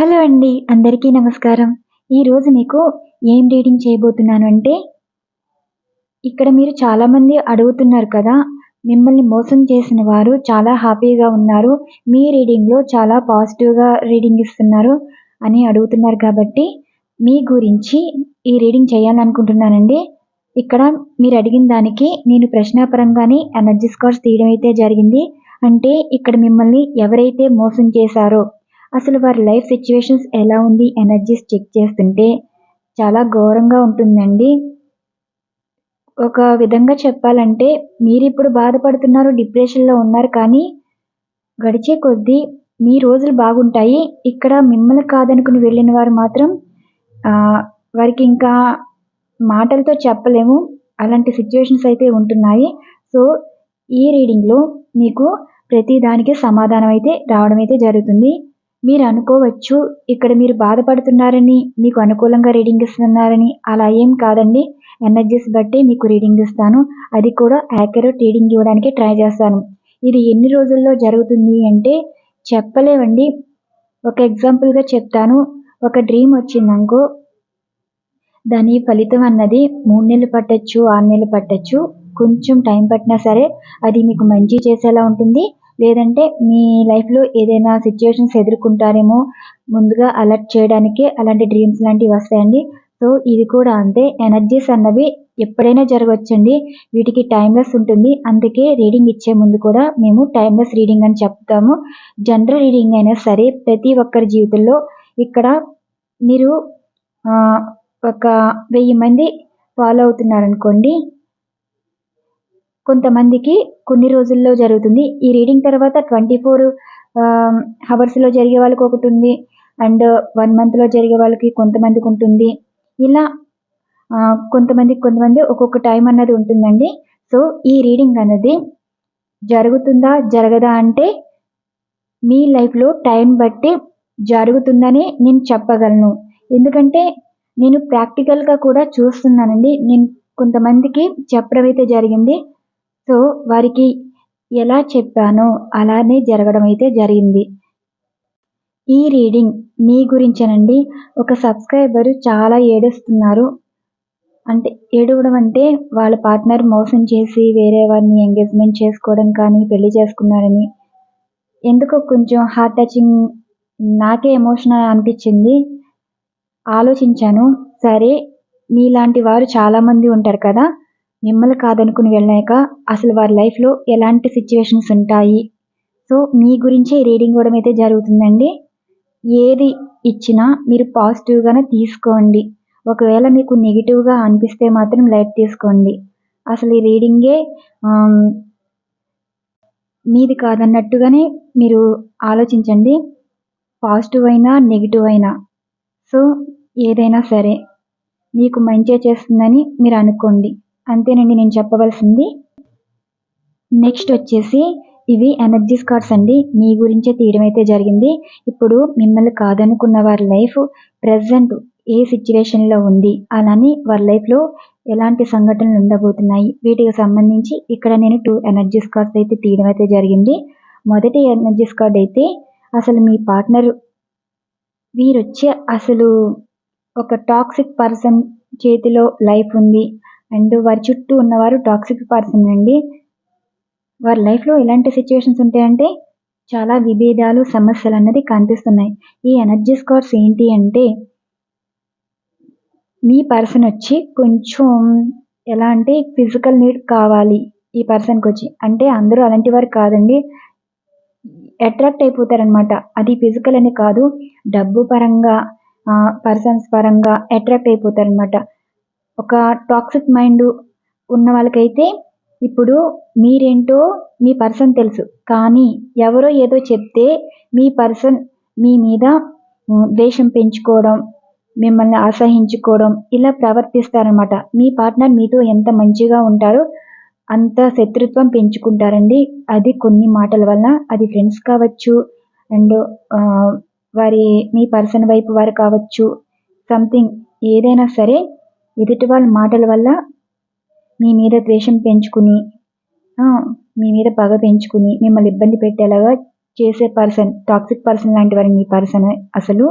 Hello అండి. అందరికీ నమస్కారం. ఈరోజు మీకు ఏం రీడింగ్ చేయబోతున్నాను అంటే, ఇక్కడ మీరు చాలామంది అడుగుతున్నారు కదా! మిమ్మల్ని మోసం చేసిన వారు చాలా హ్యాపీగా ఉన్నారు. మీ రీడింగ్‌లో చాలా పాజిటివ్‌గా రీడింగ్ ఇస్తున్నారు అని అడుగుతున్నారు కాబట్టి, మీ గురించి ఈ రీడింగ్ చేయాలనుకుంటున్నానండి. ఇక్కడ మీరు అడిగిన దానికి నేను ప్రశ్నాపరంగానే ఎనర్జీస్ కార్డ్స్ తీయడం అయితే జరిగింది. అంటే ఇక్కడ మిమ్మల్ని ఎవరైతే మోసం చేశారో, అసలు వారి లైఫ్ సిట్యుయేషన్స్ ఎలా ఉంది ఎనర్జీస్ చెక్ చేస్తుంటే చాలా ఘోరంగా ఉంటుందండి. ఒక విధంగా చెప్పాలంటే మీరిప్పుడు బాధపడుతున్నారు, డిప్రెషన్‌లో ఉన్నారు కానీ గడిచే కొద్దీ మీ రోజులు బాగుంటాయి. ఇక్కడ మిమ్మల్ని కాదనుకుని వెళ్ళిన వారు మాత్రం వారికింకా మాటలతో చెప్పలేము. అలాంటి సిట్యుయేషన్స్ అయితే ఉంటున్నాయి. సో, ఈ రీడింగ్‌లో మీకు ప్రతి దానికి సమాధానం అయితే రావడం అయితే జరుగుతుంది. మీరు అనుకోవచ్చు ఇక్కడ మీరు బాధపడుతున్నారని, మీకు అనుకూలంగా రీడింగ్ ఇస్తున్నారని. అలా ఏం కాదండి. ఎనర్జీస్ బట్టి మీకు రీడింగ్ ఇస్తాను. అది కూడా యాక్యురేట్ రీడింగ్ ఇవ్వడానికి ట్రై చేస్తాను. ఇది ఎన్ని రోజుల్లో జరుగుతుంది అంటే చెప్పలేమండి. ఒక ఎగ్జాంపుల్‌గా చెప్తాను. ఒక డ్రీమ్ వచ్చిందనుకో, దాని ఫలితం అన్నది 3 నెలలు పట్టొచ్చు, 6 నెలలు పట్టొచ్చు. కొంచెం టైం పట్టినా సరే అది మీకు మంచి చేసేలా ఉంటుంది. లేదంటే మీ లైఫ్‌లో ఏదైనా సిట్యుయేషన్స్ ఎదుర్కొంటారేమో ముందుగా అలర్ట్ చేయడానికే అలాంటి డ్రీమ్స్ లాంటివి వస్తాయండి. సో, ఇది కూడా అంతే. ఎనర్జీస్ అన్నవి ఎప్పుడైనా జరగొచ్చండి. వీటికి టైమ్‌లెస్ ఉంటుంది. అందుకే రీడింగ్ ఇచ్చే ముందు కూడా మేము టైమ్‌లెస్ రీడింగ్ అని చెప్తాము. జనరల్ రీడింగ్ అయినా సరే ప్రతి ఒక్కరి జీవితంలో ఇక్కడ మీరు ఒక 1000 మంది ఫాలో అవుతున్నారనుకోండి. కొంతమందికి కొన్ని రోజుల్లో జరుగుతుంది. ఈ రీడింగ్ తర్వాత 24 హవర్స్‌లో జరిగే వాళ్ళకొకటుంది. అండ్ 1 మంత్‌లో జరిగే వాళ్ళకి కొంతమందికుంటుంది. ఇలా కొంతమంది ఒక్కొక్క టైం అన్నది ఉంటుందండి. సో, ఈ రీడింగ్ అనేది జరుగుతుందా? జరగదా? అంటే మీ లైఫ్‌లో టైం బట్టి జరుగుతుందని నేను చెప్పగలను. ఎందుకంటే నేను ప్రాక్టికల్‌గా కూడా చూస్తున్నానండి. నేను కొంతమందికి చెప్పడం అయితే జరిగింది. సో, వారికి ఎలా చెప్పానో అలానే జరగడం అయితే జరిగింది. ఈ రీడింగ్ మీ గురించేనండి. ఒక సబ్‌స్క్రైబర్ చాలా ఏడుస్తున్నారు. అంటే ఏడవడం అంటే వాళ్ళ పార్ట్నర్ మోసం చేసి వేరే వారిని ఎంగేజ్‌మెంట్ చేసుకోవడం కానీ, పెళ్లి చేసుకున్నారని. ఎందుకో కొంచెం హార్ట్ టచింగ్ నాకే ఎమోషనల్ అనిపించింది. ఆలోచించాను. సరే, మీలాంటి వారు చాలామంది ఉంటారు కదా! మిమ్మల్ని కాదనుకుని వెళ్ళాక అసలు వారి లైఫ్‌లో ఎలాంటి సిట్యుయేషన్స్ ఉంటాయి. సో, మీ గురించే రీడింగ్ ఇవ్వడం అయితే జరుగుతుందండి. ఏది ఇచ్చినా మీరు పాజిటివ్‌గానే తీసుకోండి. ఒకవేళ మీకు నెగెటివ్‌గా అనిపిస్తే మాత్రం లైట్ తీసుకోండి. అసలు ఈ రీడింగే ఆహ్, మీది కాదన్నట్టుగానే మీరు ఆలోచించండి. పాజిటివ్ అయినా, నెగెటివ్ అయినా. సో, ఏదైనా సరే మీకు మంచే చేస్తుందని మీరు అనుకోండి. అంతేనండి నేను చెప్పవలసింది. నెక్స్ట్ వచ్చేసి ఇవి ఎనర్జీస్ కార్డ్స్ అండి. మీ గురించే తీయడం అయితే జరిగింది. ఇప్పుడు మిమ్మల్ని కాదనుకున్న వారి లైఫ్ ప్రెజెంట్ ఏ సిట్యుయేషన్‌లో ఉంది, అలానే వారి లైఫ్‌లో ఎలాంటి సంఘటనలు ఉండబోతున్నాయి, వీటికి సంబంధించి ఇక్కడ నేను 2 ఎనర్జీస్ కార్డ్స్ అయితే తీయడం అయితే జరిగింది. మొదటి ఎనర్జీస్ కార్డ్ అయితే అసలు మీ పార్ట్నర్ వీరొచ్చే అసలు ఒక టాక్సిక్ పర్సన్ చేతిలో లైఫ్ ఉంది. అండ్ వారి చుట్టూ ఉన్నవారు టాక్సిక్ పర్సన్ అండి. వారి లైఫ్‌లో ఎలాంటి సిట్యుయేషన్స్ ఉంటాయంటే చాలా విభేదాలు, సమస్యలన్నది కనిపిస్తున్నాయి. ఈ ఎనర్జీస్ కార్డ్స్ ఏంటి అంటే మీ పర్సన్ వచ్చి కొంచెం ఎలా అంటే ఫిజికల్ నీడ్ కావాలి ఈ పర్సన్‌కొచ్చి. అంటే అందరూ అలాంటి వారు కాదండి. అట్రాక్ట్ అయిపోతారనమాట. అది ఫిజికల్ అని కాదు. డబ్బు పరంగా పర్సన్స్ పరంగా అట్రాక్ట్ అయిపోతారనమాట. ఒక టాక్సిక్ మైండ్ ఉన్న వాళ్ళకైతే ఇప్పుడు మీరేంటో మీ పర్సన్ తెలుసు. కానీ ఎవరో ఏదో చెప్తే మీ పర్సన్ మీ మీద ద్వేషం పెంచుకోవడం, మిమ్మల్ని అసహించుకోవడం ఇలా ప్రవర్తిస్తారనమాట. మీ పార్ట్నర్ మీతో ఎంత మంచిగా ఉంటారో అంత శత్రుత్వం పెంచుకుంటారండి. అది కొన్ని మాటల వల్ల. అది ఫ్రెండ్స్ కావచ్చు అండ్ మీ పర్సన్ వైపు వారు కావచ్చు. సంథింగ్ ఏదైనా సరే ఎదుటి వాళ్ళ మాటల వల్ల మీ మీద ద్వేషం పెంచుకుని, మీ మీద పగ పెంచుకుని మిమ్మల్ని ఇబ్బంది పెట్టేలాగా చేసే పర్సన్, టాక్సిక్ పర్సన్ లాంటి వారు మీ పర్సన్ అసలు.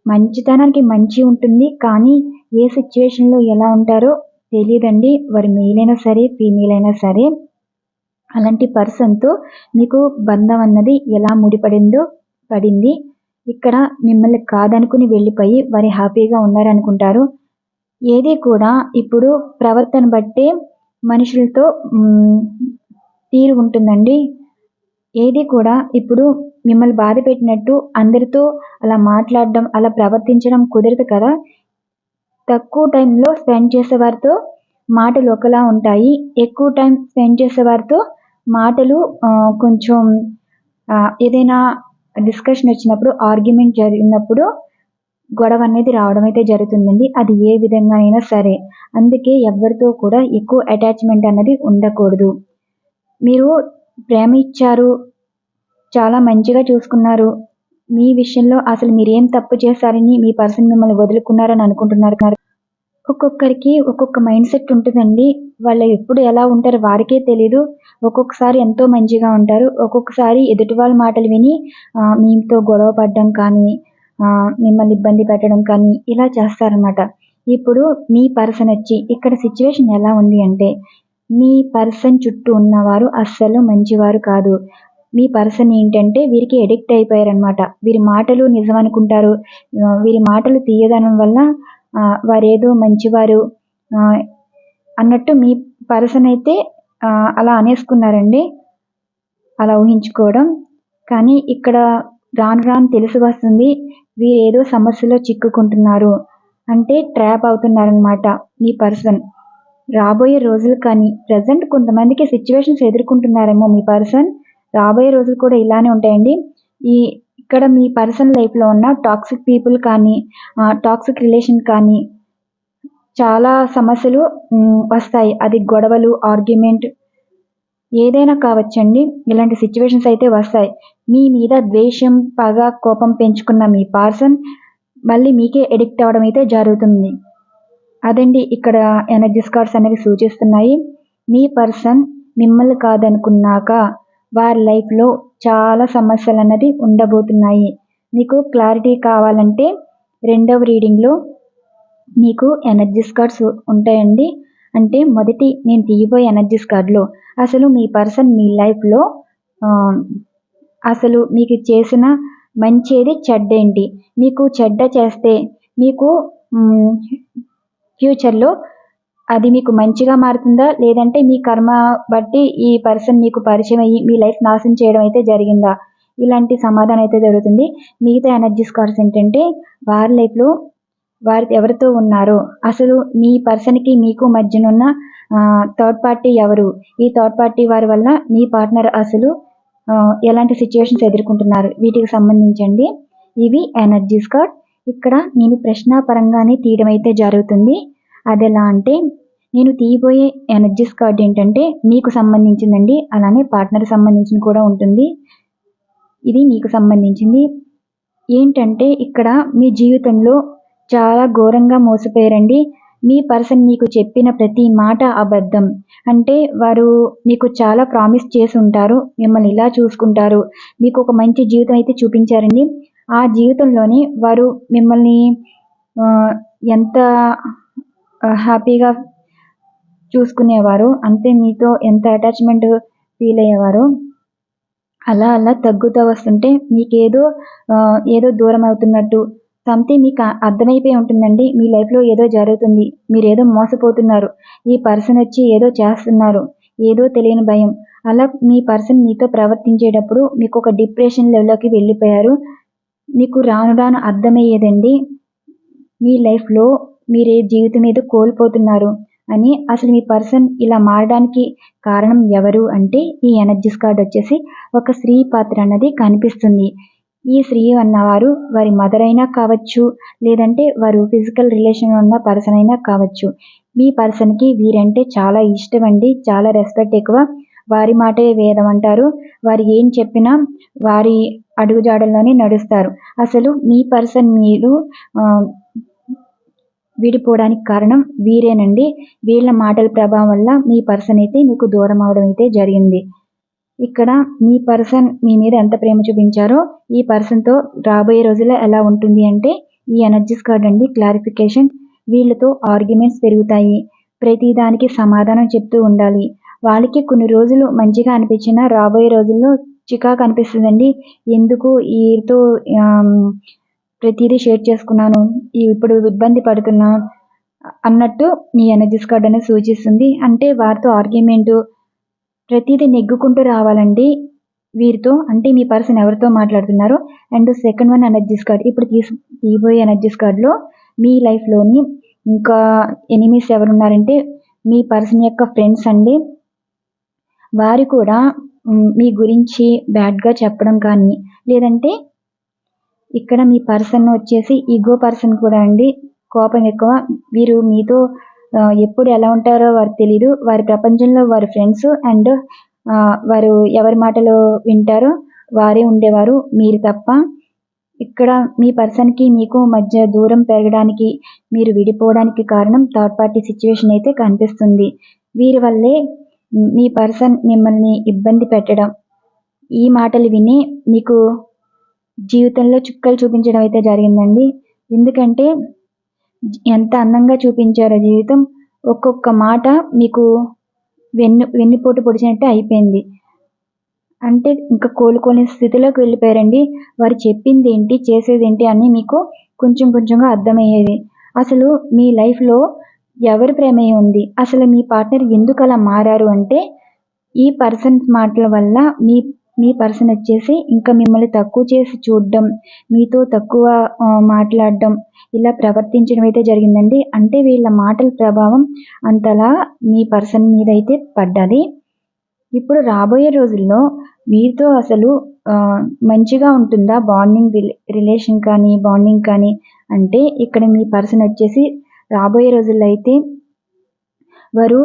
మంచితనానికి మంచి ఉంటుంది. కానీ ఏ సిచ్యువేషన్‌లో ఎలా ఉంటారో తెలీదండి. వారు మెయిల్ అయినా సరే, ఫీమేల్ అయినా సరే. అలాంటి పర్సన్‌తో మీకు బంధం అన్నది ఎలా ముడిపడిందో పడింది. ఇక్కడ మిమ్మల్ని కాదనుకుని వెళ్ళిపోయి వారు హ్యాపీగా ఉన్నారనుకుంటారు. ఏది కూడా ఇప్పుడు ప్రవర్తన బట్టే మనుషులతో తీరు ఉంటుందండి. ఏది కూడా ఇప్పుడు మిమ్మల్ని బాధపెట్టినట్టు అందరితో అలా మాట్లాడడం, అలా ప్రవర్తించడం కుదరదు కదా! తక్కువ టైంలో స్పెండ్ చేసేవారితో మాటలు ఒకలా ఉంటాయి. ఎక్కువ టైం స్పెండ్ చేసేవారితో మాటలు కొంచెం ఏదైనా డిస్కషన్ వచ్చినప్పుడు, ఆర్గ్యుమెంట్ జరిగినప్పుడు గొడవ అనేది రావడం అయితే జరుగుతుందండి. అది ఏ విధంగా అయినా సరే. అందుకే ఎవ్వరితో కూడా ఎక్కువ అటాచ్‌మెంట్ అన్నది ఉండకూడదు. మీరు ప్రేమ ఇచ్చారు, చాలా మంచిగా చూసుకున్నారు. మీ విషయంలో అసలు మీరేం తప్పు చేశారని మీ పర్సన్ మిమ్మల్ని వదులుకున్నారని అనుకుంటున్నారు. ఒక్కొక్కరికి ఒక్కొక్క మైండ్ సెట్ ఉంటుందండి. వాళ్ళు ఎప్పుడు ఎలా ఉంటారో వారికే తెలీదు. ఒక్కొక్కసారి ఎంతో మంచిగా ఉంటారు. ఒక్కొక్కసారి ఎదుటి వాళ్ళ మాటలు విని మీతో గొడవ పడడం కానీ, మిమ్మల్ని ఇబ్బంది పెట్టడం కానీ ఇలా చేస్తారనమాట. ఇప్పుడు మీ పర్సన్ వచ్చి ఇక్కడ సిచ్యువేషన్ ఎలా ఉంది అంటే, మీ పర్సన్ చుట్టూ ఉన్నవారు అస్సలు మంచివారు కాదు. మీ పర్సన్ ఏంటంటే వీరికి అడిక్ట్ అయిపోయారనమాట. వీరి మాటలు నిజం అనుకుంటారు. వీరి మాటలు తీయదనం వల్ల వారేదో మంచివారు అన్నట్టు మీ పర్సన్ అయితే అలా అనేసుకున్నారండి. అలా ఊహించుకోవడం. కానీ ఇక్కడ రాను రాను తెలిసి వస్తుంది వీరేదో సమస్యలో చిక్కుకుంటున్నారు. అంటే ట్రాప్ అవుతున్నారనమాట మీ పర్సన్. రాబోయే రోజులు కానీ ప్రెజెంట్ కొంతమందికి సిచ్యువేషన్స్ ఎదుర్కొంటున్నారేమో మీ పర్సన్. రాబోయే రోజులు కూడా ఇలానే ఉంటాయండి. ఇక్కడ మీ పర్సన్ లైఫ్‌లో ఉన్న టాక్సిక్ పీపుల్ కానీ, టాక్సిక్ రిలేషన్ కానీ చాలా సమస్యలు వస్తాయి. అది గొడవలు, ఆర్గ్యుమెంట్ ఏదైనా కావచ్చండి. ఇలాంటి సిచ్యువేషన్స్ అయితే వస్తాయి. మీ మీద ద్వేషం, పగ, కోపం పెంచుకున్న మీ పర్సన్ మళ్ళీ మీకే అడిక్ట్ అవ్వడం అయితే జరుగుతుంది. అదండి ఇక్కడ ఎనర్జీస్ కార్డ్స్ అనేవి సూచిస్తున్నాయి. మీ పర్సన్ మిమ్మల్ని కాదనుకున్నాక వారి లైఫ్‌లో చాలా సమస్యలన్నది ఉండబోతున్నాయి. మీకు క్లారిటీ కావాలంటే రెండవ రీడింగ్‌లో మీకు ఎనర్జీస్ కార్డ్స్ ఉంటాయండి. అంటే మొదటి నేను తీయబోయే ఎనర్జీస్ కార్డ్‌లో అసలు మీ పర్సన్ మీ లైఫ్‌లో అసలు మీకు చేసిన మంచేది, చెడ్డేంటి? మీకు చెడ్డ చేస్తే మీకు ఫ్యూచర్‌లో అది మీకు మంచిగా మారుతుందా? లేదంటే మీ కర్మ బట్టి ఈ పర్సన్ మీకు పరిచయం అయ్యి మీ లైఫ్ నాశనం చేయడం అయితే జరిగిందా? ఇలాంటి సమాధానం అయితే జరుగుతుంది. మిగతా ఎనర్జీస్ కార్డ్స్ ఏంటంటే వారి లైఫ్‌లో వారు ఎవరితో ఉన్నారో, అసలు మీ పర్సన్‌కి మీకు మధ్యనున్న థర్డ్ పార్టీ ఎవరు? ఈ థర్డ్ పార్టీ వారి వల్ల మీ పార్ట్నర్ అసలు ఎలాంటి సిచ్యువేషన్స్ ఎదుర్కొంటున్నారు? వీటికి సంబంధించండి. ఇవి ఎనర్జీస్ కార్డ్. ఇక్కడ నేను ప్రశ్నాపరంగానే తీయడం అయితే జరుగుతుంది. అదెలా అంటే నేను తీయబోయే ఎనర్జీస్ కార్డ్ ఏంటంటే మీకు సంబంధించిందండి. అలానే పార్ట్నర్‌కి సంబంధించింది కూడా ఉంటుంది. ఇది మీకు సంబంధించింది. ఏంటంటే ఇక్కడ మీ జీవితంలో చాలా ఘోరంగా మోసపోయారండి. మీ పర్సన్ మీకు చెప్పిన ప్రతి మాట అబద్ధం. అంటే వారు మీకు చాలా ప్రామిస్ చేసి ఉంటారు. మిమ్మల్ని ఇలా చూసుకుంటారు. మీకు ఒక మంచి జీవితం అయితే చూపించారండి. ఆ జీవితంలోనే వారు మిమ్మల్ని ఎంత హ్యాపీగా చూసుకునేవారు, అంతే మీతో ఎంత అటాచ్‌మెంట్ ఫీల్ అయ్యేవారో అలా అలా తగ్గుతూ వస్తుంటే మీకేదో ఏదో దూరం అవుతున్నట్టు సంథింగ్ మీకు అర్థమైపోయి ఉంటుందండి. మీ లైఫ్‌లో ఏదో జరుగుతుంది. మీరేదో మోసపోతున్నారు. ఈ పర్సన్ వచ్చి ఏదో చేస్తున్నారు. ఏదో తెలియని భయం. అలా మీ పర్సన్ మీతో ప్రవర్తించేటప్పుడు మీకు ఒక డిప్రెషన్ లెవెల్‌లోకి వెళ్ళిపోయారు. మీకు రాను రాను అర్థమయ్యేదండి. మీ లైఫ్‌లో మీరే జీవితం ఏదో కోల్పోతున్నారు అని. అసలు మీ పర్సన్ ఇలా మారడానికి కారణం ఎవరు అంటే ఈ ఎనర్జీస్ కార్డ్ వచ్చేసి ఒక స్త్రీ పాత్ర అన్నది కనిపిస్తుంది. ఈ స్త్రీ అన్నవారు వారి మదర్ అయినా కావచ్చు, లేదంటే వారు ఫిజికల్ రిలేషన్ ఉన్న పర్సన్ అయినా కావచ్చు. మీ పర్సన్‌కి వీరంటే చాలా ఇష్టం అండి. చాలా రెస్పెక్ట్ ఎక్కువ. వారి మాటే వేదం అంటారు. వారు ఏం చెప్పినా వారి అడుగుజాడల్లోనే నడుస్తారు. అసలు మీ పర్సన్ మీరు విడిపోవడానికి కారణం వీరేనండి. వీళ్ళ మాటల ప్రభావం వల్ల మీ పర్సన్ అయితే మీకు దూరం అవడం అయితే జరిగింది. ఇక్కడ మీ పర్సన్ మీ మీద ఎంత ప్రేమ చూపించారో ఈ పర్సన్‌తో రాబోయే రోజుల్లో ఎలా ఉంటుంది అంటే ఈ ఎనర్జీస్ కార్డ్ అండి క్లారిఫికేషన్. వీళ్ళతో ఆర్గ్యుమెంట్స్ పెరుగుతాయి. ప్రతిదానికి సమాధానం చెప్తూ ఉండాలి. వాళ్ళకి కొన్ని రోజులు మంచిగా అనిపించినా రాబోయే రోజుల్లో చికాకు అనిపిస్తుందండి. ఎందుకు ఈతో ప్రతిదీ షేర్ చేసుకున్నాను, ఇప్పుడు ఇబ్బంది పడుతున్నా అన్నట్టు ఈ ఎనర్జీస్ కార్డ్ అనేది సూచిస్తుంది. అంటే వారితో ఆర్గ్యుమెంటు ప్రతిదీ నెగ్గుకుంటూ రావాలండి వీరితో. అంటే మీ పర్సన్ ఎవరితో మాట్లాడుతున్నారో. And second one energies card. ఇప్పుడు తీయబోయే ఎనర్జీస్ కార్డ్లో మీ లైఫ్లోని ఇంకా ఎనిమీస్ ఎవరున్నారంటే మీ పర్సన్ యొక్క ఫ్రెండ్స్ అండి. వారు కూడా మీ గురించి బ్యాడ్గా చెప్పడం కానీ, లేదంటే ఇక్కడ మీ పర్సన్ వచ్చేసి ఈగో పర్సన్ కూడా అండి. కోపం ఎక్కువ. వీరు మీతో ఎప్పుడు ఎలా ఉంటారో వారికి తెలీదు. వారి ప్రపంచంలో వారి ఫ్రెండ్స్ అండ్ వారు ఎవరి మాటలు వింటారో వారే ఉండేవారు, మీరు తప్ప. ఇక్కడ మీ పర్సన్కి మీకు మధ్య దూరం పెరగడానికి, మీరు విడిపోవడానికి కారణం థర్డ్ పార్టీ సిచ్యువేషన్ అయితే కనిపిస్తుంది. వీరి వల్లే మీ పర్సన్ మిమ్మల్ని ఇబ్బంది పెట్టడం, ఈ మాటలు విని మీకు జీవితంలో చుక్కలు చూపించడం అయితే జరిగిందండి. ఎందుకంటే ఎంత అందంగా చూపించారో జీవితం, ఒక్కొక్క మాట మీకు వెన్నుపోటు పొడిచినట్టే అయిపోయింది. అంటే ఇంకా కోలుకోలేని స్థితిలోకి వెళ్ళిపోయారండి. వారు చెప్పింది ఏంటి, చేసేది ఏంటి అని మీకు కొంచెం కొంచెంగా అర్థమయ్యేది. అసలు మీ లైఫ్లో ఎవరి ప్రమేయం ఉంది, అసలు మీ పార్ట్నర్ ఎందుకు అలా మారారు అంటే ఈ పర్సన్స్ మాటల వల్ల మీ పర్సన్ వచ్చేసి ఇంకా మిమ్మల్ని తక్కువ చేసి చూడడం, మీతో తక్కువ మాట్లాడడం, ఇలా ప్రవర్తించడం అయితే జరిగిందండి. అంటే వీళ్ళ మాటల ప్రభావం అంతలా మీ పర్సన్ మీద అయితే పడ్డది. ఇప్పుడు రాబోయే రోజుల్లో వీరితో అసలు మంచిగా ఉంటుందా బాండింగ్, రిలేషన్ కానీ బాండింగ్ కానీ అంటే ఇక్కడ మీ పర్సన్ వచ్చేసి రాబోయే రోజుల్లో అయితే వారు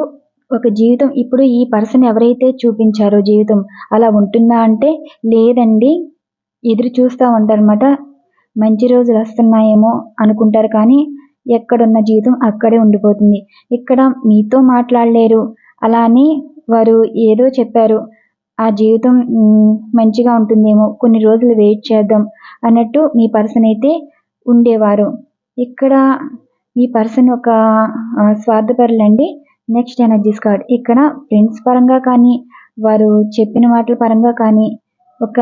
ఒక జీవితం, ఇప్పుడు ఈ పర్సన్ ఎవరైతే చూపించారో జీవితం అలా ఉంటుందా అంటే లేదండి. ఎదురు చూస్తూ ఉంటారన్నమాట. మంచి రోజులు వస్తున్నాయేమో అనుకుంటారు, కానీ ఎక్కడున్న జీవితం అక్కడే ఉండిపోతుంది. ఇక్కడ మీతో మాట్లాడలేరు, అలానే వారు ఏదో చెప్పారు, ఆ జీవితం మంచిగా ఉంటుందేమో, కొన్ని రోజులు వెయిట్ చేద్దాం అన్నట్టు మీ పర్సన్ అయితే ఉండేవారు. ఇక్కడ మీ పర్సన్ ఒక స్వార్థపరులండి. Next energies card. ఇక్కడ ఫ్రెండ్స్ పరంగా కానీ, వారు చెప్పిన మాటల పరంగా కానీ ఒక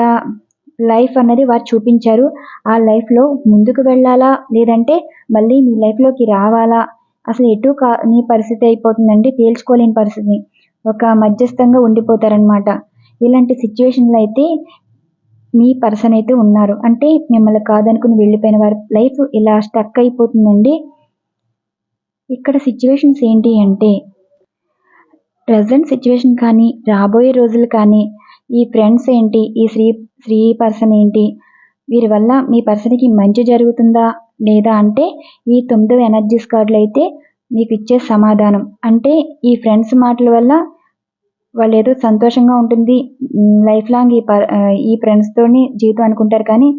లైఫ్ అన్నది వారు చూపించారు. ఆ లైఫ్లో ముందుకు వెళ్ళాలా, లేదంటే మళ్ళీ మీ లైఫ్లోకి రావాలా, అసలు ఎటు నీ పరిస్థితి అయిపోతుందండి. తేల్చుకోలేని పరిస్థితి, ఒక మధ్యస్థంగా ఉండిపోతారనమాట. ఇలాంటి సిచ్యువేషన్లో అయితే మీ పర్సన్ అయితే ఉన్నారు. అంటే మిమ్మల్ని కాదనుకుని వెళ్ళిపోయిన వారి లైఫ్ ఇలా స్టక్ అయిపోతుందండి. ఇక్కడ సిచ్యువేషన్స్ ఏంటి అంటే ప్రజెంట్ సిచ్యువేషన్ కానీ, రాబోయే రోజులు కానీ, ఈ ఫ్రెండ్స్ ఏంటి, ఈ స్త్రీ పర్సన్ ఏంటి, వీరి వల్ల మీ పర్సన్కి మంచి జరుగుతుందా లేదా అంటే ఈ 9వ ఎనర్జీస్ కార్డులు అయితే మీకు ఇచ్చే సమాధానం. అంటే ఈ ఫ్రెండ్స్ మాటల వల్ల వాళ్ళు ఏదో సంతోషంగా ఉంటుంది, లైఫ్ లాంగ్ ఈ ఫ్రెండ్స్తోని జీవితం అనుకుంటారు, కానీ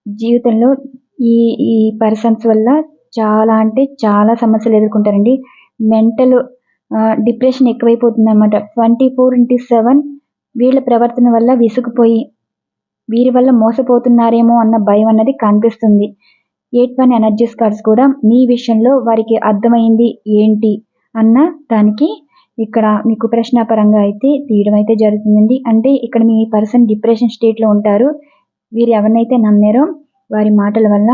జీవితంలో ఈ పర్సన్స్ వల్ల చాలా అంటే చాలా సమస్యలు ఎదుర్కొంటారండి. మెంటల్ డిప్రెషన్ ఎక్కువైపోతుంది అనమాట. 24/7 వీళ్ళ ప్రవర్తన వల్ల విసుగుపోయి వీరి వల్ల మోసపోతున్నారేమో అన్న భయం అన్నది కనిపిస్తుంది. 8 ఎనర్జీస్ కార్డ్స్ కూడా మీ విషయంలో వారికి అర్థమైంది ఏంటి అన్న దానికి ఇక్కడ మీకు ప్రశ్నాపరంగా అయితే తీయడం అయితే జరుగుతుందండి. అంటే ఇక్కడ మీ పర్సన్ డిప్రెషన్ స్టేట్లో ఉంటారు. వీరు ఎవరినైతే నమ్మారో వారి మాటల వల్ల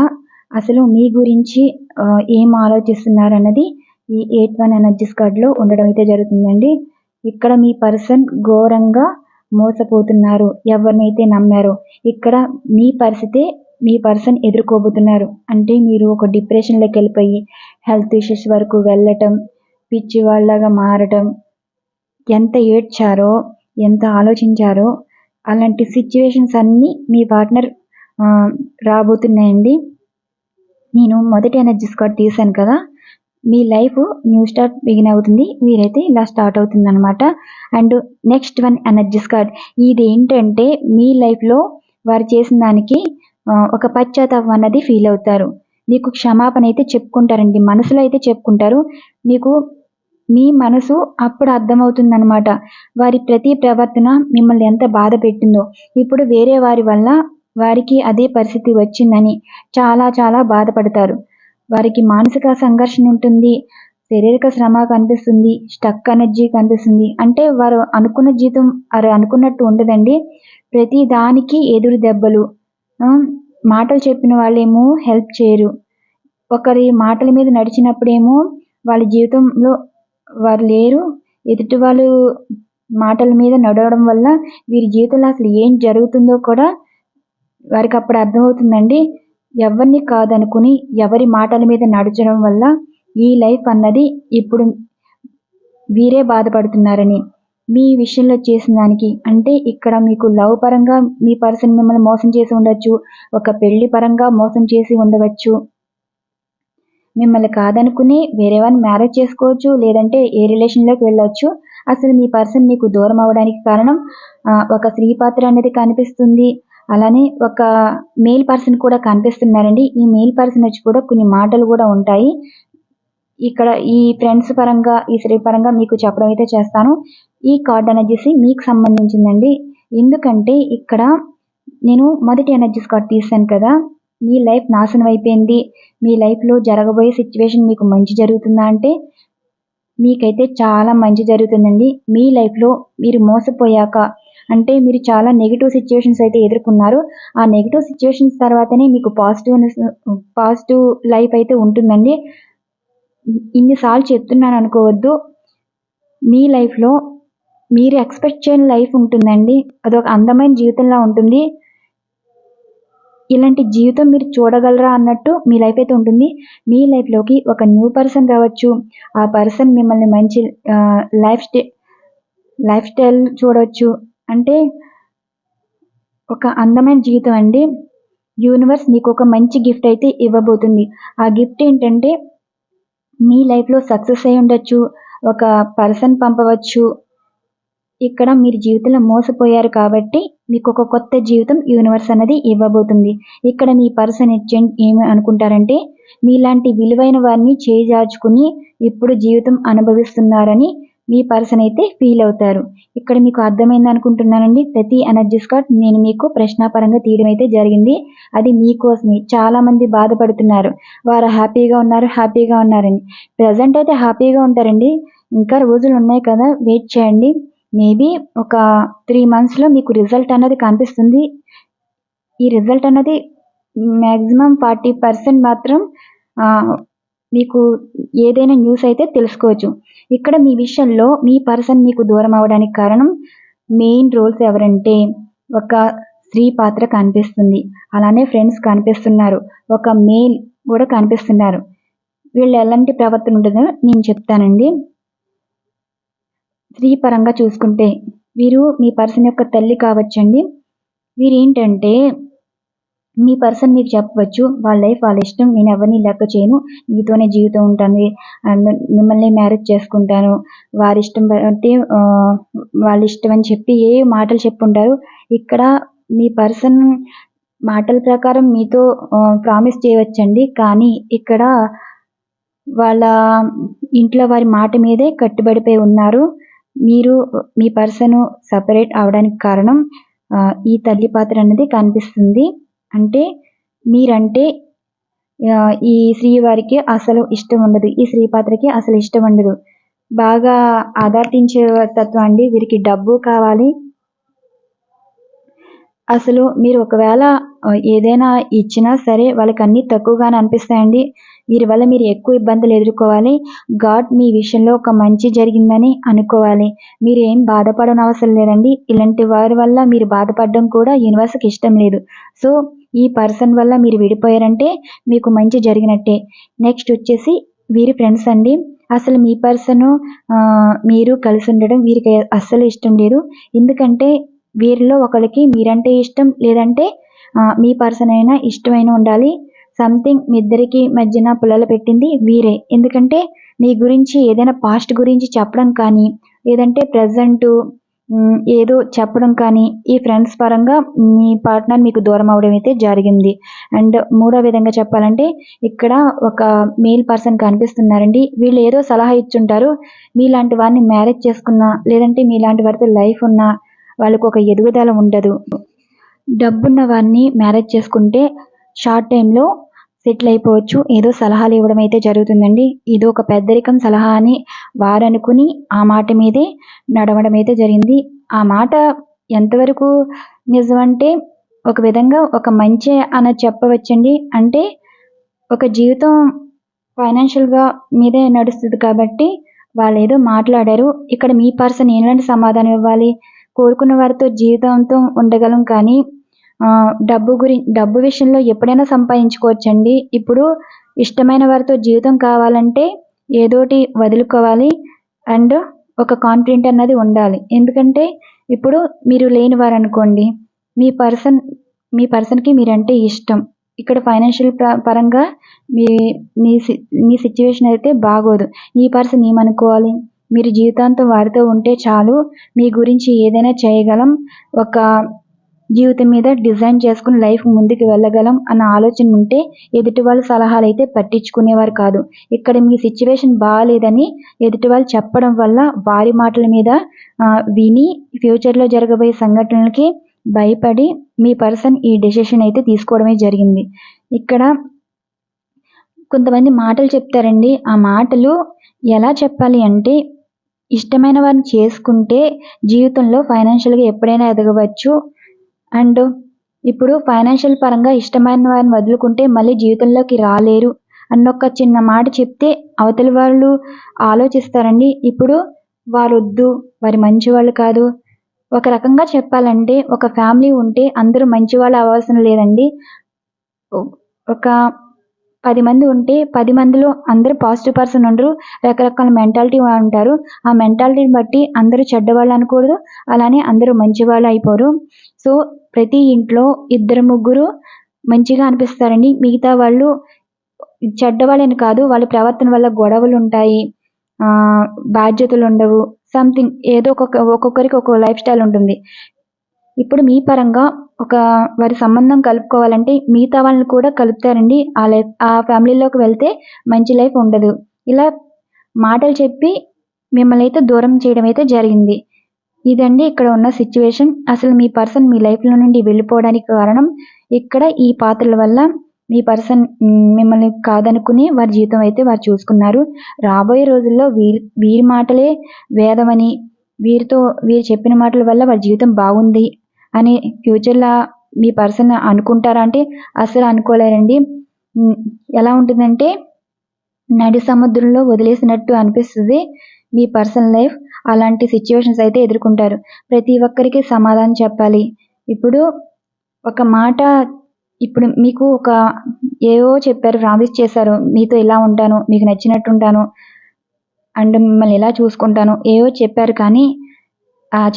అసలు మీ గురించి ఏం ఆలోచిస్తున్నారు అన్నది ఈ 8 ఎనర్జీస్ కార్డులో ఉండడం అయితే జరుగుతుందండి. ఇక్కడ మీ పర్సన్ ఘోరంగా మోసపోతున్నారు. ఎవరినైతే నమ్మారో ఇక్కడ మీ పరిస్థితే మీ పర్సన్ ఎదుర్కోబోతున్నారు. అంటే మీరు ఒక డిప్రెషన్లోకి వెళ్ళిపోయి హెల్త్ ఇష్యూస్ వరకు వెళ్ళటం, పిచ్చి వాళ్ళగా మారటం, ఎంత ఏడ్చారో, ఎంత ఆలోచించారో అలాంటి సిచ్యువేషన్స్ అన్నీ మీ పార్ట్నర్ రాబోతున్నాయండి. నేను మొదటి ఎనర్జీస్ కార్డ్ తీశాను కదా, మీ లైఫ్ న్యూ స్టార్ట్ బిగిన్ అవుతుంది, వీరైతే ఇలా స్టార్ట్ అవుతుంది అనమాట. And next energies card. ఇది ఏంటంటే మీ లైఫ్లో వారు చేసిన దానికి ఒక పశ్చాత్తాపం అన్నది ఫీల్ అవుతారు. మీకు క్షమాపణ అయితే చెప్పుకుంటారండి, మనసులో అయితే చెప్పుకుంటారు. మీకు మీ మనసు అప్పుడు అర్థమవుతుంది అనమాట వారి ప్రతి ప్రవర్తన మిమ్మల్ని ఎంత బాధ పెట్టిందో. ఇప్పుడు వేరే వారి వల్ల వారికి అదే పరిస్థితి వచ్చిందని చాలా చాలా బాధపడతారు. వారికి మానసిక సంఘర్షణ ఉంటుంది, శారీరక శ్రమ కనిపిస్తుంది, స్టక్ ఎనర్జీ కనిపిస్తుంది. అంటే వారు అనుకున్న జీవితం వారు అనుకున్నట్టు ఉండదండి. ప్రతి దానికి ఎదురు దెబ్బలు. మాటలు చెప్పిన వాళ్ళేమో హెల్ప్ చేయరు. ఒకరి మాటల మీద నడిచినప్పుడేమో వాళ్ళ జీవితంలో వారు లేరు. ఎదుటి వాళ్ళు మాటల మీద నడవడం వల్ల వీరి జీవితంలో అసలు ఏం జరుగుతుందో కూడా వారికి అప్పుడు అర్థమవుతుందండి. ఎవరిని కాదనుకుని ఎవరి మాటల మీద నడచడం వల్ల ఈ లైఫ్ అన్నది ఇప్పుడు వీరే బాధపడుతున్నారని. మీ విషయంలో చేసిన దానికి అంటే ఇక్కడ మీకు లవ్ పరంగా మీ పర్సన్ మిమ్మల్ని మోసం చేసి ఉండొచ్చు, ఒక పెళ్లి పరంగా మోసం చేసి ఉండవచ్చు, మిమ్మల్ని కాదనుకుని వేరే వారిని మ్యారేజ్ చేసుకోవచ్చు, లేదంటే ఏ రిలేషన్లోకి వెళ్ళొచ్చు. అసలు మీ పర్సన్ మీకు దూరం అవ్వడానికి కారణం ఒక స్త్రీ పాత్ర అనేది కనిపిస్తుంది. అలానే ఒక మేల్ పర్సన్ కూడా కనిపిస్తున్నారండి. ఈ మేల్ పర్సన్ వచ్చి కూడా కొన్ని మాటలు కూడా ఉంటాయి. ఇక్కడ ఈ ఫ్రెండ్స్ పరంగా ఈ స్త్రీ పరంగా మీకు చెప్పడం అయితే చేస్తాను. ఈ కార్డ్ ఎనర్జీస్ మీకు సంబంధించిందండి. ఎందుకంటే ఇక్కడ నేను మొదటి ఎనర్జీస్ కార్డ్ తీసాను కదా, మీ లైఫ్ నాశనం అయిపోయింది, మీ లైఫ్లో జరగబోయే సిచ్యువేషన్ మీకు మంచి జరుగుతుందా అంటే మీకైతే చాలా మంచి జరుగుతుందండి. మీ లైఫ్లో మీరు మోసపోయాక అంటే మీరు చాలా నెగిటివ్ సిచ్యువేషన్స్ అయితే ఎదుర్కొన్నారు. ఆ నెగిటివ్ సిచ్యువేషన్స్ తర్వాతనే మీకు పాజిటివ్ లైఫ్ అయితే ఉంటుందండి. ఇన్నిసార్లు చెప్తున్నాను అనుకోవద్దు. మీ లైఫ్లో మీరు ఎక్స్పెక్ట్ చేయని లైఫ్ ఉంటుందండి. అదొక అందమైన జీవితంలా ఉంటుంది. ఇలాంటి జీవితం మీరు చూడగలరా అన్నట్టు మీ లైఫ్ అయితే ఉంటుంది. మీ లైఫ్లోకి ఒక న్యూ పర్సన్ రావచ్చు. ఆ పర్సన్ మిమ్మల్ని మంచి లైఫ్ స్టైల్ చూడవచ్చు. అంటే ఒక అందమైన జీవితం అండి. యూనివర్స్ మీకు ఒక మంచి గిఫ్ట్ అయితే ఇవ్వబోతుంది. ఆ గిఫ్ట్ ఏంటంటే మీ లైఫ్లో సక్సెస్ అయి ఉండొచ్చు, ఒక పర్సన్ పంపవచ్చు. ఇక్కడ మీరు జీవితంలో మోసపోయారు కాబట్టి మీకు ఒక కొత్త జీవితం యూనివర్స్ అనేది ఇవ్వబోతుంది. ఇక్కడ మీ పర్సన్ ఏమి అనుకుంటారంటే మీలాంటి విలువైన వారిని చేజార్చుకుని ఇప్పుడు జీవితం అనుభవిస్తున్నారని మీ పర్సన్ అయితే ఫీల్ అవుతారు. ఇక్కడ మీకు అర్థమైంది అనుకుంటున్నానండి. ప్రతి ఎనర్జీస్ కార్డ్ నేను మీకు ప్రశ్నాపరంగా తీయడం అయితే జరిగింది. అది మీకోసమే. చాలా మంది బాధపడుతున్నారు, వారు హ్యాపీగా ఉన్నారని. ప్రజెంట్ అయితే హ్యాపీగా ఉంటారండి. ఇంకా రోజులు ఉన్నాయి కదా, వెయిట్ చేయండి. మేబీ ఒక 3 monthsలో మీకు రిజల్ట్ అన్నది కనిపిస్తుంది. ఈ రిజల్ట్ అన్నది మ్యాక్సిమం 40% మాత్రం మీకు ఏదైనా న్యూస్ అయితే తెలుసుకోవచ్చు. ఇక్కడ మీ విషయంలో మీ పర్సన్ మీకు దూరం అవ్వడానికి కారణం మెయిన్ రోల్స్ ఎవరంటే ఒక స్త్రీ పాత్ర కనిపిస్తుంది, అలానే ఫ్రెండ్స్ కనిపిస్తున్నారు, ఒక మేల్ కూడా కనిపిస్తున్నారు. వీళ్ళు ఎలాంటి ప్రవర్తన ఉంటుందో నేను చెప్తానండి. స్త్రీ పరంగా చూసుకుంటే వీరు మీ పర్సన్ యొక్క తల్లి కావచ్చండి. వీరేంటంటే మీ పర్సన్ మీకు చెప్పవచ్చు, వాళ్ళ లైఫ్ వాళ్ళ ఇష్టం, నేను ఎవరిని లెక్క చేయను, మీతోనే జీవితం ఉంటుంది అండ్ మిమ్మల్ని మ్యారేజ్ చేసుకుంటాను, వారి ఇష్టం బట్టి వాళ్ళ ఇష్టం అని చెప్పి ఏ మాటలు చెప్పుంటారు. ఇక్కడ మీ పర్సన్ మాటల ప్రకారం మీతో ప్రామిస్ చేయవచ్చండి. కానీ ఇక్కడ వాళ్ళ ఇంట్లో వారి మాట మీదే కట్టుబడిపోయి ఉన్నారు. మీరు మీ పర్సన్ సపరేట్ అవడానికి కారణం ఈ తల్లి పాత్ర అనేది కనిపిస్తుంది. అంటే మీరంటే ఈ స్త్రీ వారికి అసలు ఇష్టం ఉండదు, ఈ స్త్రీ పాత్రకి అసలు ఇష్టం ఉండదు. బాగా ఆదార్తించే తత్వం అండి. వీరికి డబ్బు కావాలి. అసలు మీరు ఒకవేళ ఏదైనా ఇచ్చినా సరే వాళ్ళకి అన్నీ తక్కువగానే అనిపిస్తాయండి. వీరి వల్ల మీరు ఎక్కువ ఇబ్బందులు ఎదుర్కోవాలి. గాడ్ మీ విషయంలో ఒక మంచి జరిగిందని అనుకోవాలి. మీరు ఏం బాధపడనవసరం లేదండి. ఇలాంటి వారి వల్ల మీరు బాధపడడం కూడా యూనివర్స్కి ఇష్టం లేదు. సో ఈ పర్సన్ వల్ల మీరు విడిపోయారంటే మీకు మంచి జరిగినట్టే. నెక్స్ట్ వచ్చేసి వీరి ఫ్రెండ్స్ అండి. అసలు మీ పర్సన్ మీరు కలిసి ఉండడం వీరికి అస్సలు ఇష్టం లేదు. ఎందుకంటే వీరిలో ఒకరికి మీరంటే ఇష్టం, లేదంటే మీ పర్సన్ అయినా ఇష్టమైన ఉండాలి. సంథింగ్ మీ ఇద్దరికి మధ్యన పుల్లలు పెట్టింది వీరే. ఎందుకంటే మీ గురించి ఏదైనా పాస్ట్ గురించి చెప్పడం కానీ, లేదంటే ప్రజెంట్ ఏదో చెప్పడం కానీ ఈ ఫ్రెండ్స్ పరంగా మీ పార్ట్నర్ మీకు దూరం అవడం అయితే జరిగింది. అండ్ మూడో విధంగా చెప్పాలంటే ఇక్కడ ఒక మేల్ పర్సన్ కనిపిస్తున్నారండి. వీళ్ళు ఏదో సలహా ఇచ్చుంటారు, మీలాంటి వారిని మ్యారేజ్ చేసుకున్నా, లేదంటే మీలాంటి వారితో లైఫ్ ఉన్నా వాళ్ళకు ఒక ఎదుగుదల ఉండదు. డబ్బున్న వారిని మ్యారేజ్ చేసుకుంటే షార్ట్ టైంలో సెటిల్ అయిపోవచ్చు. ఏదో సలహాలు ఇవ్వడం అయితే జరుగుతుందండి. ఇది ఒక పెద్దరికం సలహా అని వారనుకుని ఆ మాట మీదే నడవడం అయితే జరిగింది. ఆ మాట ఎంతవరకు నిజమంటే ఒక విధంగా ఒక మంచే అని చెప్పవచ్చండి. అంటే ఒక జీవితం ఫైనాన్షియల్‌గా మీదే నడుస్తది కాబట్టి వాళ్ళేదో మాట్లాడారు. ఇక్కడ మీ పర్సన్ ఎలాంటి సమాధానం ఇవ్వాలి? కోరుకున్న వారితో జీవితాంతం ఉండగలం కానీ డబ్బు విషయంలో ఎప్పుడైనా సంపాదించుకోవచ్చండి. ఇప్పుడు ఇష్టమైన వారితో జీవితం కావాలంటే ఏదోటి వదులుకోవాలి. అండ్ ఒక కాన్ఫిడెంట్ అన్నది ఉండాలి. ఎందుకంటే ఇప్పుడు మీరు లేనివారనుకోండి, మీ పర్సన్‌కి మీరంటే ఇష్టం. ఇక్కడ ఫైనాన్షియల్ పరంగా మీ మీ సిట్యుయేషన్ అయితే బాగోదు. ఈ పర్సన్ ఏమనుకోవాలి? మీరు జీవితాంతం వారితో ఉంటే చాలు. మీ గురించి ఏదైనా చేయగలం. ఒక జీవితం మీద డిజైన్ చేసుకుని లైఫ్ ముందుకు వెళ్ళగలం అన్న ఆలోచన ఉంటే ఎదుటి వాళ్ళ సలహాలు అయితే పట్టించుకునేవారు కాదు. ఇక్కడ మీ సిచ్యువేషన్ బాగాలేదని ఎదుటి వాళ్ళు చెప్పడం వల్ల వారి మాటల మీద విని ఫ్యూచర్లో జరగబోయే సంఘటనలకి భయపడి మీ పర్సన్ ఈ డెసిషన్ అయితే తీసుకోవడమే జరిగింది. ఇక్కడ కొంతమంది మాటలు చెప్తారండి. ఆ మాటలు ఎలా చెప్పాలి అంటే, ఇష్టమైన వారిని చేసుకుంటే జీవితంలో ఫైనాన్షియల్‌గా ఎప్పుడైనా ఎదగవచ్చు. అండ్ ఇప్పుడు ఫైనాన్షియల్ పరంగా ఇష్టమైన వారిని వదులుకుంటే మళ్ళీ జీవితంలోకి రాలేరు అన్న ఒక చిన్న మాట చెప్తే అవతలి వాళ్ళు ఆలోచిస్తారండి. ఇప్పుడు వారొద్దు, వారు మంచివాళ్ళు కాదు. ఒక రకంగా చెప్పాలంటే ఒక ఫ్యామిలీ ఉంటే అందరూ మంచివాళ్ళు అవ్వాల్సిన లేదండి. ఒక 10 మంది ఉంటే 10 మందిలో అందరూ పాజిటివ్ పర్సన్ ఉండరు. రకరకాల మెంటాలిటీ ఉంటారు. ఆ మెంటాలిటీని బట్టి అందరూ చెడ్డవాళ్ళు అనకూడదు. అలానే అందరూ మంచివాళ్ళు అయిపోరు. సో ప్రతి ఇంట్లో ఇద్దరు ముగ్గురు మంచిగా అనిపిస్తారండి. మిగతా వాళ్ళు చెడ్డవాళ్ళని కాదు. వాళ్ళ ప్రవర్తన వల్ల గొడవలు ఉంటాయి. బాధ్యతలు ఉండవు. సంథింగ్ ఏదో ఒక్కొక్కరికి ఒక్కో లైఫ్ స్టైల్ ఉంటుంది. ఇప్పుడు మీ పరంగా వారి సంబంధం కలుపుకోవాలంటే మిగతా వాళ్ళని కూడా కలుపుతారండి. ఆ ఫ్యామిలీలోకి వెళ్తే మంచి లైఫ్ ఉండదు. ఇలా మాటలు చెప్పి మిమ్మల్ని అయితే దూరం చేయడం అయితే జరిగింది. ఇదండి ఇక్కడ ఉన్న సిచ్యువేషన్. అసలు మీ పర్సన్ మీ లైఫ్లో నుండి వెళ్ళిపోవడానికి కారణం ఇక్కడ ఈ పాత్రల వల్ల మీ పర్సన్ మిమ్మల్ని కాదనుకుని వారి జీవితం అయితే వారు చూసుకున్నారు. రాబోయే రోజుల్లో వీరి మాటలే వేదమని, వీరు చెప్పిన మాటల వల్ల వారి జీవితం బాగుంది అని ఫ్యూచర్లో మీ పర్సన్ అనుకుంటారా అంటే అసలు అనుకోలేరండి. ఎలా ఉంటుందంటే నడి సముద్రంలో వదిలేసినట్టు అనిపిస్తుంది మీ పర్సనల్ లైఫ్. అలాంటి సిచ్యువేషన్స్ అయితే ఎదుర్కొంటారు. ప్రతి ఒక్కరికి సమాధానం చెప్పాలి. ఇప్పుడు ఒక మాట ఇప్పుడు మీకు ఏవో చెప్పారు, ప్రామిస్ చేశారు. మీతో ఇలా ఉంటాను, మీకు నచ్చినట్టు ఉంటాను అండ్ మిమ్మల్ని ఇలా చూసుకుంటాను ఏవో చెప్పారు. కానీ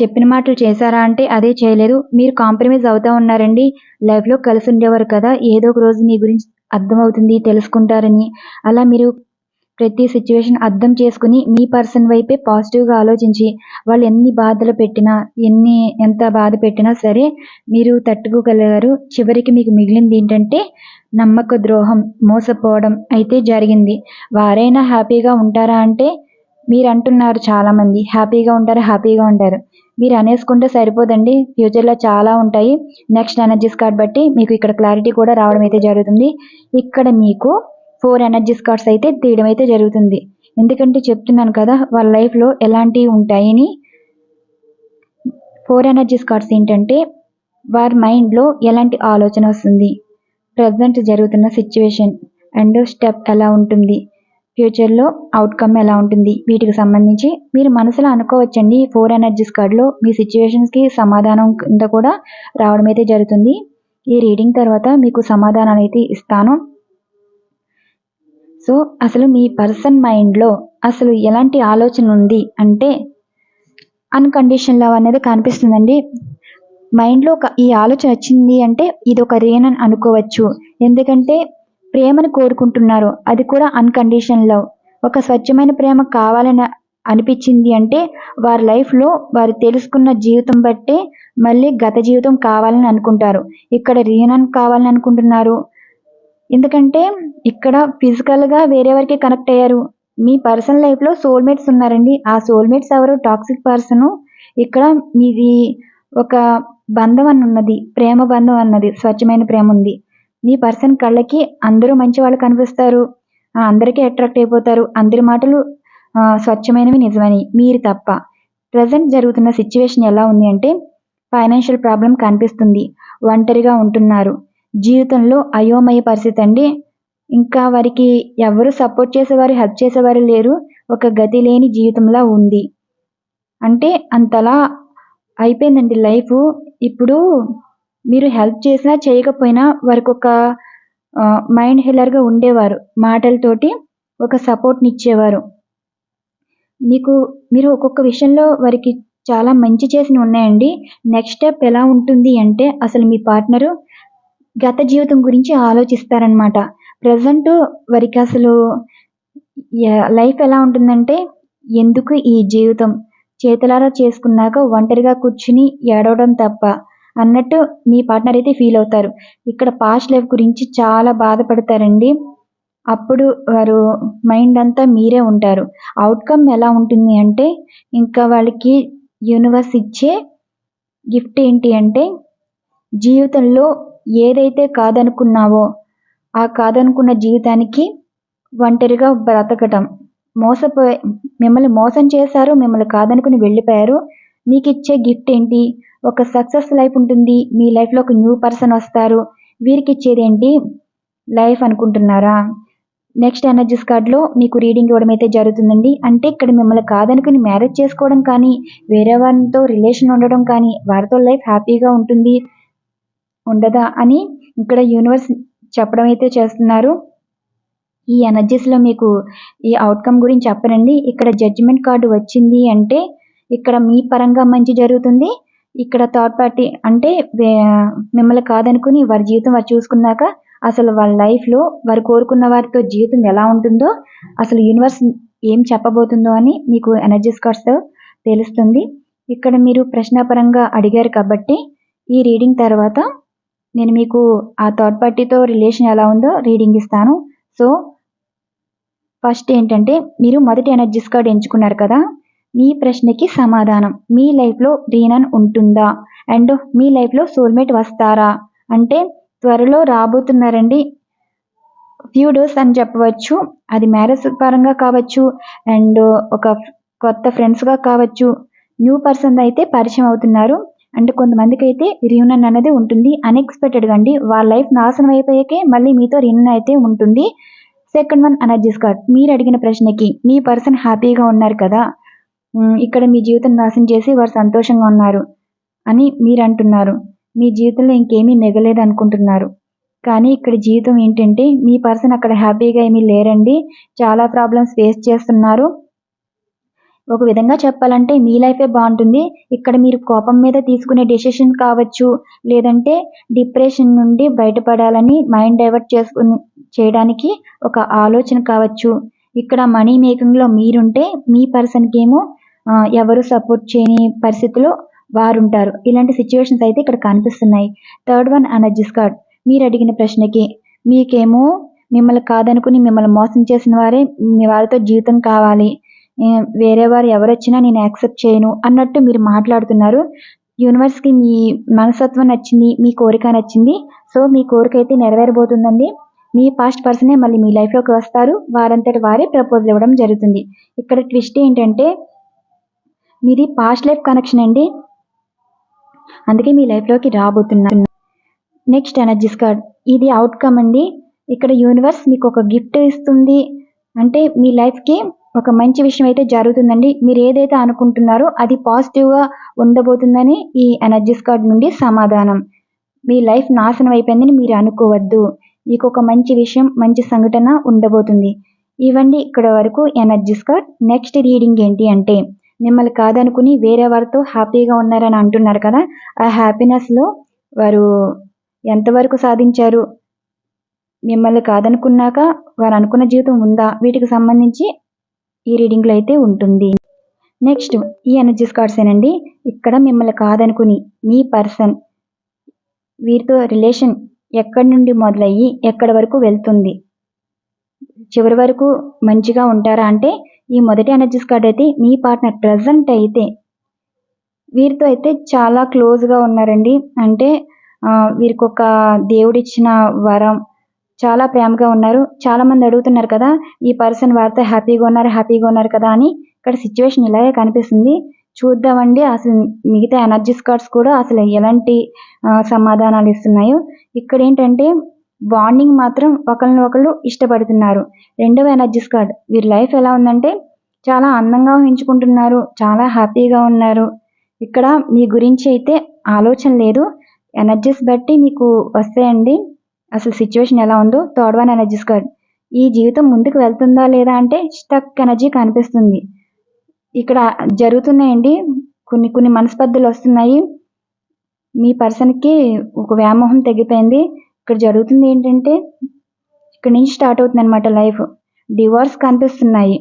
చెప్పిన మాటలు చేశారా అంటే అదే చేయలేదు. మీరు కాంప్రమైజ్ అవుతా ఉన్నారండి. లైఫ్లో కలిసి ఉండేవారు కదా, ఏదో ఒక రోజు మీ గురించి అర్థమవుతుంది, తెలుసుకుంటారని. అలా మీరు ప్రతి సిచ్యువేషన్ అర్థం చేసుకుని మీ పర్సన్ వైపే పాజిటివ్గా ఆలోచించి వాళ్ళు ఎన్ని బాధలు పెట్టినా ఎంత బాధ పెట్టినా సరే మీరు తట్టుకోగలిగారు. చివరికి మీకు మిగిలింది ఏంటంటే నమ్మక ద్రోహం, మోసపోవడం అయితే జరిగింది. వారైనా హ్యాపీగా ఉంటారా అంటే మీరు అంటున్నారు చాలామంది హ్యాపీగా ఉంటారు. మీరు అనేసుకుంటే సరిపోదండి. ఫ్యూచర్లో చాలా ఉంటాయి. నెక్స్ట్ ఎనర్జీస్ కార్డ్ బట్టి మీకు ఇక్కడ క్లారిటీ కూడా రావడం అయితే జరుగుతుంది. ఇక్కడ మీకు 4 ఎనర్జీస్ కార్డ్స్ అయితే తీయడం అయితే జరుగుతుంది. ఎందుకంటే చెప్తున్నాను కదా వాళ్ళ లైఫ్లో ఎలాంటివి ఉంటాయని. 4 ఎనర్జీస్ కార్డ్స్ ఏంటంటే వారి మైండ్లో ఎలాంటి ఆలోచన వస్తుంది, ప్రజెంట్ జరుగుతున్న సిచ్యువేషన్ అండ్ స్టెప్ ఎలా ఉంటుంది, ఫ్యూచర్లో అవుట్కమ్ ఎలా ఉంటుంది, వీటికి సంబంధించి మీరు మనసులో అనుకోవచ్చండి. 4 ఎనర్జీస్ కార్డులో మీ సిచ్యువేషన్స్కి సమాధానం కింద కూడా రావడం అయితే జరుగుతుంది. ఈ రీడింగ్ తర్వాత మీకు సమాధానాలు అయితే ఇస్తాను. సో అసలు మీ పర్సన్ మైండ్లో అసలు ఎలాంటి ఆలోచన ఉంది అంటే అన్కండిషనల్ లవ్ అనేది కనిపిస్తుందండి. మైండ్లో ఈ ఆలోచన వచ్చింది అంటే ఇది ఒక రీజన్ అనుకోవచ్చు. ఎందుకంటే ప్రేమను కోరుకుంటున్నారు, అది కూడా అన్కండిషనల్ లవ్. ఒక స్వచ్ఛమైన ప్రేమ కావాలని అనిపించింది అంటే వారి లైఫ్లో వారు తెలుసుకున్న జీవితం బట్టే మళ్ళీ గత జీవితం కావాలని అనుకుంటారు. ఇక్కడ రీయూనియన్ కావాలని అనుకుంటున్నారు. ఎందుకంటే ఇక్కడ ఫిజికల్గా వేరే వారికి కనెక్ట్ అయ్యారు. మీ పర్సనల్ లైఫ్లో సోల్మేట్స్ ఉన్నారండి. ఆ సోల్మేట్స్ ఎవరు? Toxic person. ఇక్కడ మీది ఒక బంధం అని ఉన్నది, ప్రేమ బంధం అన్నది, స్వచ్ఛమైన ప్రేమ ఉంది. మీ పర్సన్ కళ్ళకి అందరూ మంచి వాళ్ళు కనిపిస్తారు, అందరికీ అట్రాక్ట్ అయిపోతారు, అందరి మాటలు స్వచ్ఛమైనవి, నిజమని, మీరు తప్ప. ప్రజెంట్ జరుగుతున్న సిచ్యువేషన్ ఎలా ఉంది అంటే ఫైనాన్షియల్ ప్రాబ్లం కనిపిస్తుంది, ఒంటరిగా ఉంటున్నారు, జీవితంలో అయోమయ పరిస్థితి అండి. ఇంకా వారికి ఎవరు సపోర్ట్ చేసేవారు, హెల్ప్ చేసేవారు లేరు, ఒక గతి లేని జీవితంలా ఉంది. అంటే అంతలా అయిపోయిందండి లైఫ్. ఇప్పుడు మీరు హెల్ప్ చేసినా చేయకపోయినా వారికి ఒక మైండ్ హీలర్గా ఉండేవారు, మాటలతోటి ఒక సపోర్ట్ని ఇచ్చేవారు. మీరు ఒక్కొక్క విషయంలో వారికి చాలా మంచి చేసినవి ఉన్నాయండి. నెక్స్ట్ స్టెప్ ఎలా ఉంటుంది అంటే అసలు మీ పార్ట్నరు గత జీవితం గురించి ఆలోచిస్తారనమాట. ప్రజెంట్ వారికి అసలు లైఫ్ ఎలా ఉంటుందంటే, ఎందుకు ఈ జీవితం, చేతులారా చేసుకున్నాక ఒంటరిగా కూర్చుని ఏడవడం తప్ప అన్నట్టు మీ పార్ట్నర్ అయితే ఫీల్ అవుతారు. ఇక్కడ పాస్ట్ లైఫ్ గురించి చాలా బాధపడతారండి. అప్పుడు వారు మైండ్ అంతా మీరే ఉంటారు. అవుట్కమ్ ఎలా ఉంటుంది అంటే, ఇంకా వాళ్ళకి యూనివర్స్ ఇచ్చే గిఫ్ట్ ఏంటి అంటే, జీవితంలో ఏదైతే కాదనుకున్నావో ఆ కాదనుకున్న జీవితానికి ఒంటరిగా బ్రతకటం. మిమ్మల్ని మోసం చేశారు, మిమ్మల్ని కాదనుకుని వెళ్ళిపోయారు. మీకు ఇచ్చే గిఫ్ట్ ఏంటి? ఒక సక్సెస్ లైఫ్ ఉంటుంది, మీ లైఫ్లో ఒక న్యూ పర్సన్ వస్తారు. వీరికి ఇచ్చేది ఏంటి? లైఫ్ అనుకుంటున్నారా? నెక్స్ట్ ఎనర్జీస్ కార్డ్లో మీకు రీడింగ్ ఇవ్వడం అయితే జరుగుతుందండి. అంటే ఇక్కడ మిమ్మల్ని కాదనుకుని మ్యారేజ్ చేసుకోవడం కానీ, వేరే వారితో రిలేషన్ ఉండడం కానీ, వారితో లైఫ్ హ్యాపీగా ఉంటుంది ఉండదా అని ఇక్కడ యూనివర్స్ చెప్పడం అయితే చేస్తున్నారు. ఈ ఎనర్జీస్లో మీకు ఈ అవుట్కమ్ గురించి చెప్పనండి. ఇక్కడ జడ్జిమెంట్ కార్డు వచ్చింది అంటే ఇక్కడ మీ పరంగా మంచి జరుగుతుంది. ఇక్కడ థర్డ్ పార్టీ అంటే మిమ్మల్ని కాదనుకుని వారి జీవితం వారు చూసుకున్నాక అసలు వాళ్ళ లైఫ్లో వారు కోరుకున్న వారితో జీవితం ఎలా ఉంటుందో, అసలు యూనివర్స్ ఏం చెప్పబోతుందో అని మీకు ఎనర్జీస్ కార్డ్స్తో తెలుస్తుంది. ఇక్కడ మీరు ప్రశ్నాపరంగా అడిగారు కాబట్టి ఈ రీడింగ్ తర్వాత నేను మీకు ఆ థర్డ్ పార్టీతో రిలేషన్ ఎలా ఉందో రీడింగ్ ఇస్తాను. సో ఫస్ట్ ఏంటంటే, మీరు మొదటి ఎనర్జీస్ కార్డ్ ఎంచుకున్నారు కదా, మీ ప్రశ్నకి సమాధానం. మీ లైఫ్లో రీనన్ ఉంటుందా అండ్ మీ లైఫ్లో సోల్మేట్ వస్తారా అంటే త్వరలో రాబోతున్నారండి. ఫ్యూ డేస్ అని చెప్పవచ్చు. అది మ్యారేజ్ పరంగా కావచ్చు అండ్ ఒక కొత్త ఫ్రెండ్స్గా కావచ్చు. న్యూ పర్సన్ అయితే పరిచయం అవుతున్నారు అండ్ కొంతమందికి అయితే రీయూనియన్ అనేది ఉంటుంది అన్ఎక్స్పెక్టెడ్గా అండి. వాళ్ళ లైఫ్ నాశనం అయిపోయాకే మళ్ళీ మీతో రీయూనియన్ అయితే ఉంటుంది. Second one energies card. మీరు అడిగిన ప్రశ్నకి మీ పర్సన్ హ్యాపీగా ఉన్నారు కదా, ఇక్కడ మీ జీవితం నాశనం చేసి వారు సంతోషంగా ఉన్నారు అని మీరు అంటున్నారు. మీ జీవితంలో ఇంకేమీ మిగలేదు అనుకుంటున్నారు. కానీ ఇక్కడ జీవితం ఏంటంటే మీ పర్సన్ అక్కడ హ్యాపీగా ఏమీ లేరండి. చాలా ప్రాబ్లమ్స్ ఫేస్ చేస్తున్నారు. ఒక విధంగా చెప్పాలంటే మీ లైఫే బాగుంటుంది. ఇక్కడ మీరు కోపం మీద తీసుకునే డెసిషన్ కావచ్చు, లేదంటే డిప్రెషన్ నుండి బయటపడాలని మైండ్ డైవర్ట్ చేయడానికి ఒక ఆలోచన కావచ్చు. ఇక్కడ మనీ మేకింగ్లో మీరుంటే మీ పర్సన్కి ఏమో ఎవరు సపోర్ట్ చేయని పరిస్థితిలో వారుంటారు. ఇలాంటి సిచ్యువేషన్స్ అయితే ఇక్కడ కనిపిస్తున్నాయి. Third one energies card. మీరు అడిగిన ప్రశ్నకి మీకేమో మిమ్మల్ని కాదనుకుని మిమ్మల్ని మోసం చేసిన వారే మీ వారితో జీవితం కావాలి, వేరే వారు ఎవరొచ్చినా నేను యాక్సెప్ట్ చేయను అన్నట్టు మీరు మాట్లాడుతున్నారు. యూనివర్స్కి మీ మనస్తత్వం నచ్చింది, మీ కోరిక నచ్చింది. సో మీ కోరిక అయితే నెరవేరబోతుందండి. మీ పాస్ట్ పర్సనే మళ్ళీ మీ లైఫ్లోకి వస్తారు. వారంతటి వారే ప్రపోజల్ ఇవ్వడం జరుగుతుంది. ఇక్కడ ట్విస్ట్ ఏంటంటే మీది పాస్ట్ లైఫ్ కనెక్షన్ అండి, అందుకే మీ లైఫ్లోకి రాబోతున్నారు. Next energies card. ఇది అవుట్కమ్ అండి. ఇక్కడ యూనివర్స్ మీకు ఒక గిఫ్ట్ ఇస్తుంది అంటే మీ లైఫ్కి ఒక మంచి విషయం అయితే జరుగుతుందండి. మీరు ఏదైతే అనుకుంటున్నారో అది పాజిటివ్గా ఉండబోతుందని ఈ ఎనర్జీస్ కార్డ్ నుండి సమాధానం. మీ లైఫ్ నాశనం అయిపోయిందని మీరు అనుకోవద్దు. మీకు ఒక మంచి విషయం, మంచి సంఘటన ఉండబోతుంది. ఇవ్వండి ఇక్కడ వరకు ఎనర్జీస్ కార్డ్. నెక్స్ట్ రీడింగ్ ఏంటి అంటే, మిమ్మల్ని కాదనుకుని వేరే వారితో హ్యాపీగా ఉన్నారని అంటున్నారు కదా, ఆ హ్యాపీనెస్లో వారు ఎంతవరకు సాధించారు, మిమ్మల్ని కాదనుకున్నాక వారు అనుకున్న జీవితం ఉందా, వీటికి సంబంధించి ఈ రీడింగ్లో అయితే ఉంటుంది. నెక్స్ట్ ఈ ఎనర్జీస్ కార్డ్సేనండి. ఇక్కడ మిమ్మల్ని కాదనుకుని మీ పర్సన్ వీరితో రిలేషన్ ఎక్కడి నుండి మొదలయ్యి ఎక్కడి వరకు వెళ్తుంది, చివరి వరకు మంచిగా ఉంటారా అంటే ఈ మొదటి ఎనర్జీస్ కార్డ్ అయితే మీ పార్ట్నర్ ప్రజెంట్ అయితే వీరితో అయితే చాలా క్లోజ్‌గా ఉన్నారండి. అంటే వీరికొక దేవుడిచ్చిన వరం. చాలా ప్రేమగా ఉన్నారు. చాలామంది అడుగుతున్నారు కదా! ఈ పర్సన్ వారితో హ్యాపీగా ఉన్నారు కదా! అని. ఇక్కడ సిట్యుయేషన్ ఇలాగే కనిపిస్తుంది. చూద్దామండి అసలు మిగతా ఎనర్జీస్ కార్డ్స్ కూడా అసలు ఎలాంటి సమాధానాలు ఇస్తున్నాయో. ఇక్కడేంటంటే బాండింగ్ మాత్రం ఒకళ్ళని ఒకళ్ళు ఇష్టపడుతున్నారు. రెండవ ఎనర్జీస్ కార్డ్ వీరి లైఫ్ ఎలా ఉందంటే చాలా అందంగా ఊహించుకుంటున్నారు. చాలా హ్యాపీగా ఉన్నారు. ఇక్కడ మీ గురించి అయితే ఆలోచన లేదు. ఎనర్జీస్ బట్టి మీకు వస్తాయండి. అసలు సిట్యుయేషన్ ఎలా ఉందో. Third one energies card. ఈ జీవితం ముందుకు వెళ్తుందా లేదా అంటే స్టక్ ఎనర్జీ కనిపిస్తుంది. ఇక్కడ జరుగుతున్నాయండి. కొన్ని మనస్పర్ధలొస్తున్నాయి. మీ పర్సన్‌కి ఒక వ్యామోహం తగ్గిపోయింది. ఇక్కడ జరుగుతుంది ఏంటంటే ఇక్కడి నుంచి స్టార్ట్ అవుతుందనమాట లైఫ్. డివోర్స్ కనిపిస్తున్నాయి.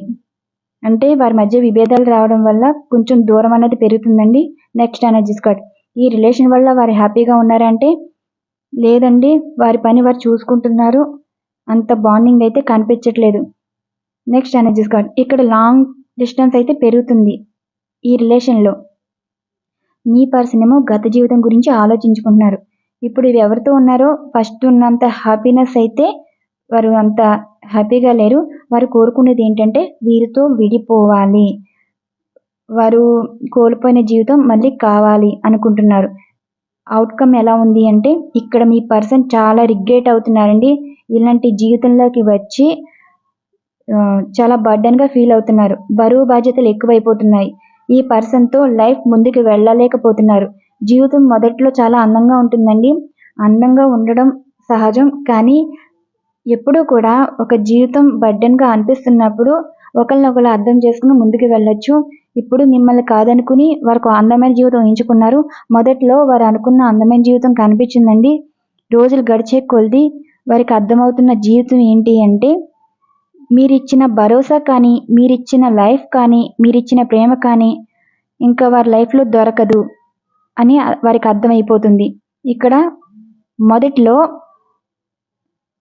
అంటే వారి మధ్య విభేదాలు రావడం వల్ల కొంచెం దూరం అనేది పెరుగుతుందండి. Next energies card. ఈ రిలేషన్ వల్ల వారు హ్యాపీగా ఉన్నారా అంటే లేదండి. వారి పని వారు చూసుకుంటున్నారు. అంత బాండింగ్ అయితే కనిపించట్లేదు. Next energies card. ఇక్కడ లాంగ్ డిస్టెన్స్ అయితే పెరుగుతుంది ఈ రిలేషన్‌లో. మీ పర్సన్ ఏమో గత జీవితం గురించి ఆలోచించుకుంటున్నారు. ఇప్పుడు ఎవరితో ఉన్నారో ఫస్ట్ ఉన్నంత హ్యాపీనెస్ అయితే వారు అంత హ్యాపీగా లేరు. వారు కోరుకునేది ఏంటంటే వీరితో విడిపోవాలి. వారు కోల్పోయిన జీవితం మళ్ళీ కావాలి అనుకుంటున్నారు. అవుట్‌కమ్ ఎలా ఉంది అంటే ఇక్కడ మీ పర్సన్ చాలా రిగ్రెట్ అవుతున్నారండి. ఇలాంటి జీవితంలోకి వచ్చి చాలా బర్డెన్‌గా ఫీల్ అవుతున్నారు. బరువు బాధ్యతలు ఎక్కువైపోతున్నాయి. ఈ పర్సన్‌తో లైఫ్ ముందుకు వెళ్ళలేకపోతున్నారు. జీవితం మొదట్లో చాలా అందంగా ఉంటుందండి. అందంగా ఉండడం సహజం. కానీ ఎప్పుడూ కూడా ఒక జీవితం బర్డెన్‌గా అనిపిస్తున్నప్పుడు ఒకళ్ళనొకళ్ళు అర్థం చేసుకొని ముందుకు వెళ్ళొచ్చు. ఇప్పుడు మిమ్మల్ని కాదనుకుని వారొక అందమైన జీవితం ఎంచుకున్నారు. మొదట్లో వారు అనుకున్న అందమైన జీవితం కనిపించిందండి. రోజులు గడిచే కొద్దీ వారికి అర్థమవుతున్న జీవితం ఏంటి అంటే మీరిచ్చిన భరోసా కానీ, మీరిచ్చిన లైఫ్ కానీ, మీరిచ్చిన ప్రేమ కానీ ఇంకా వారి లైఫ్‌లో దొరకదు అని వారికి అర్థమైపోతుంది. ఇక్కడ మొదట్లో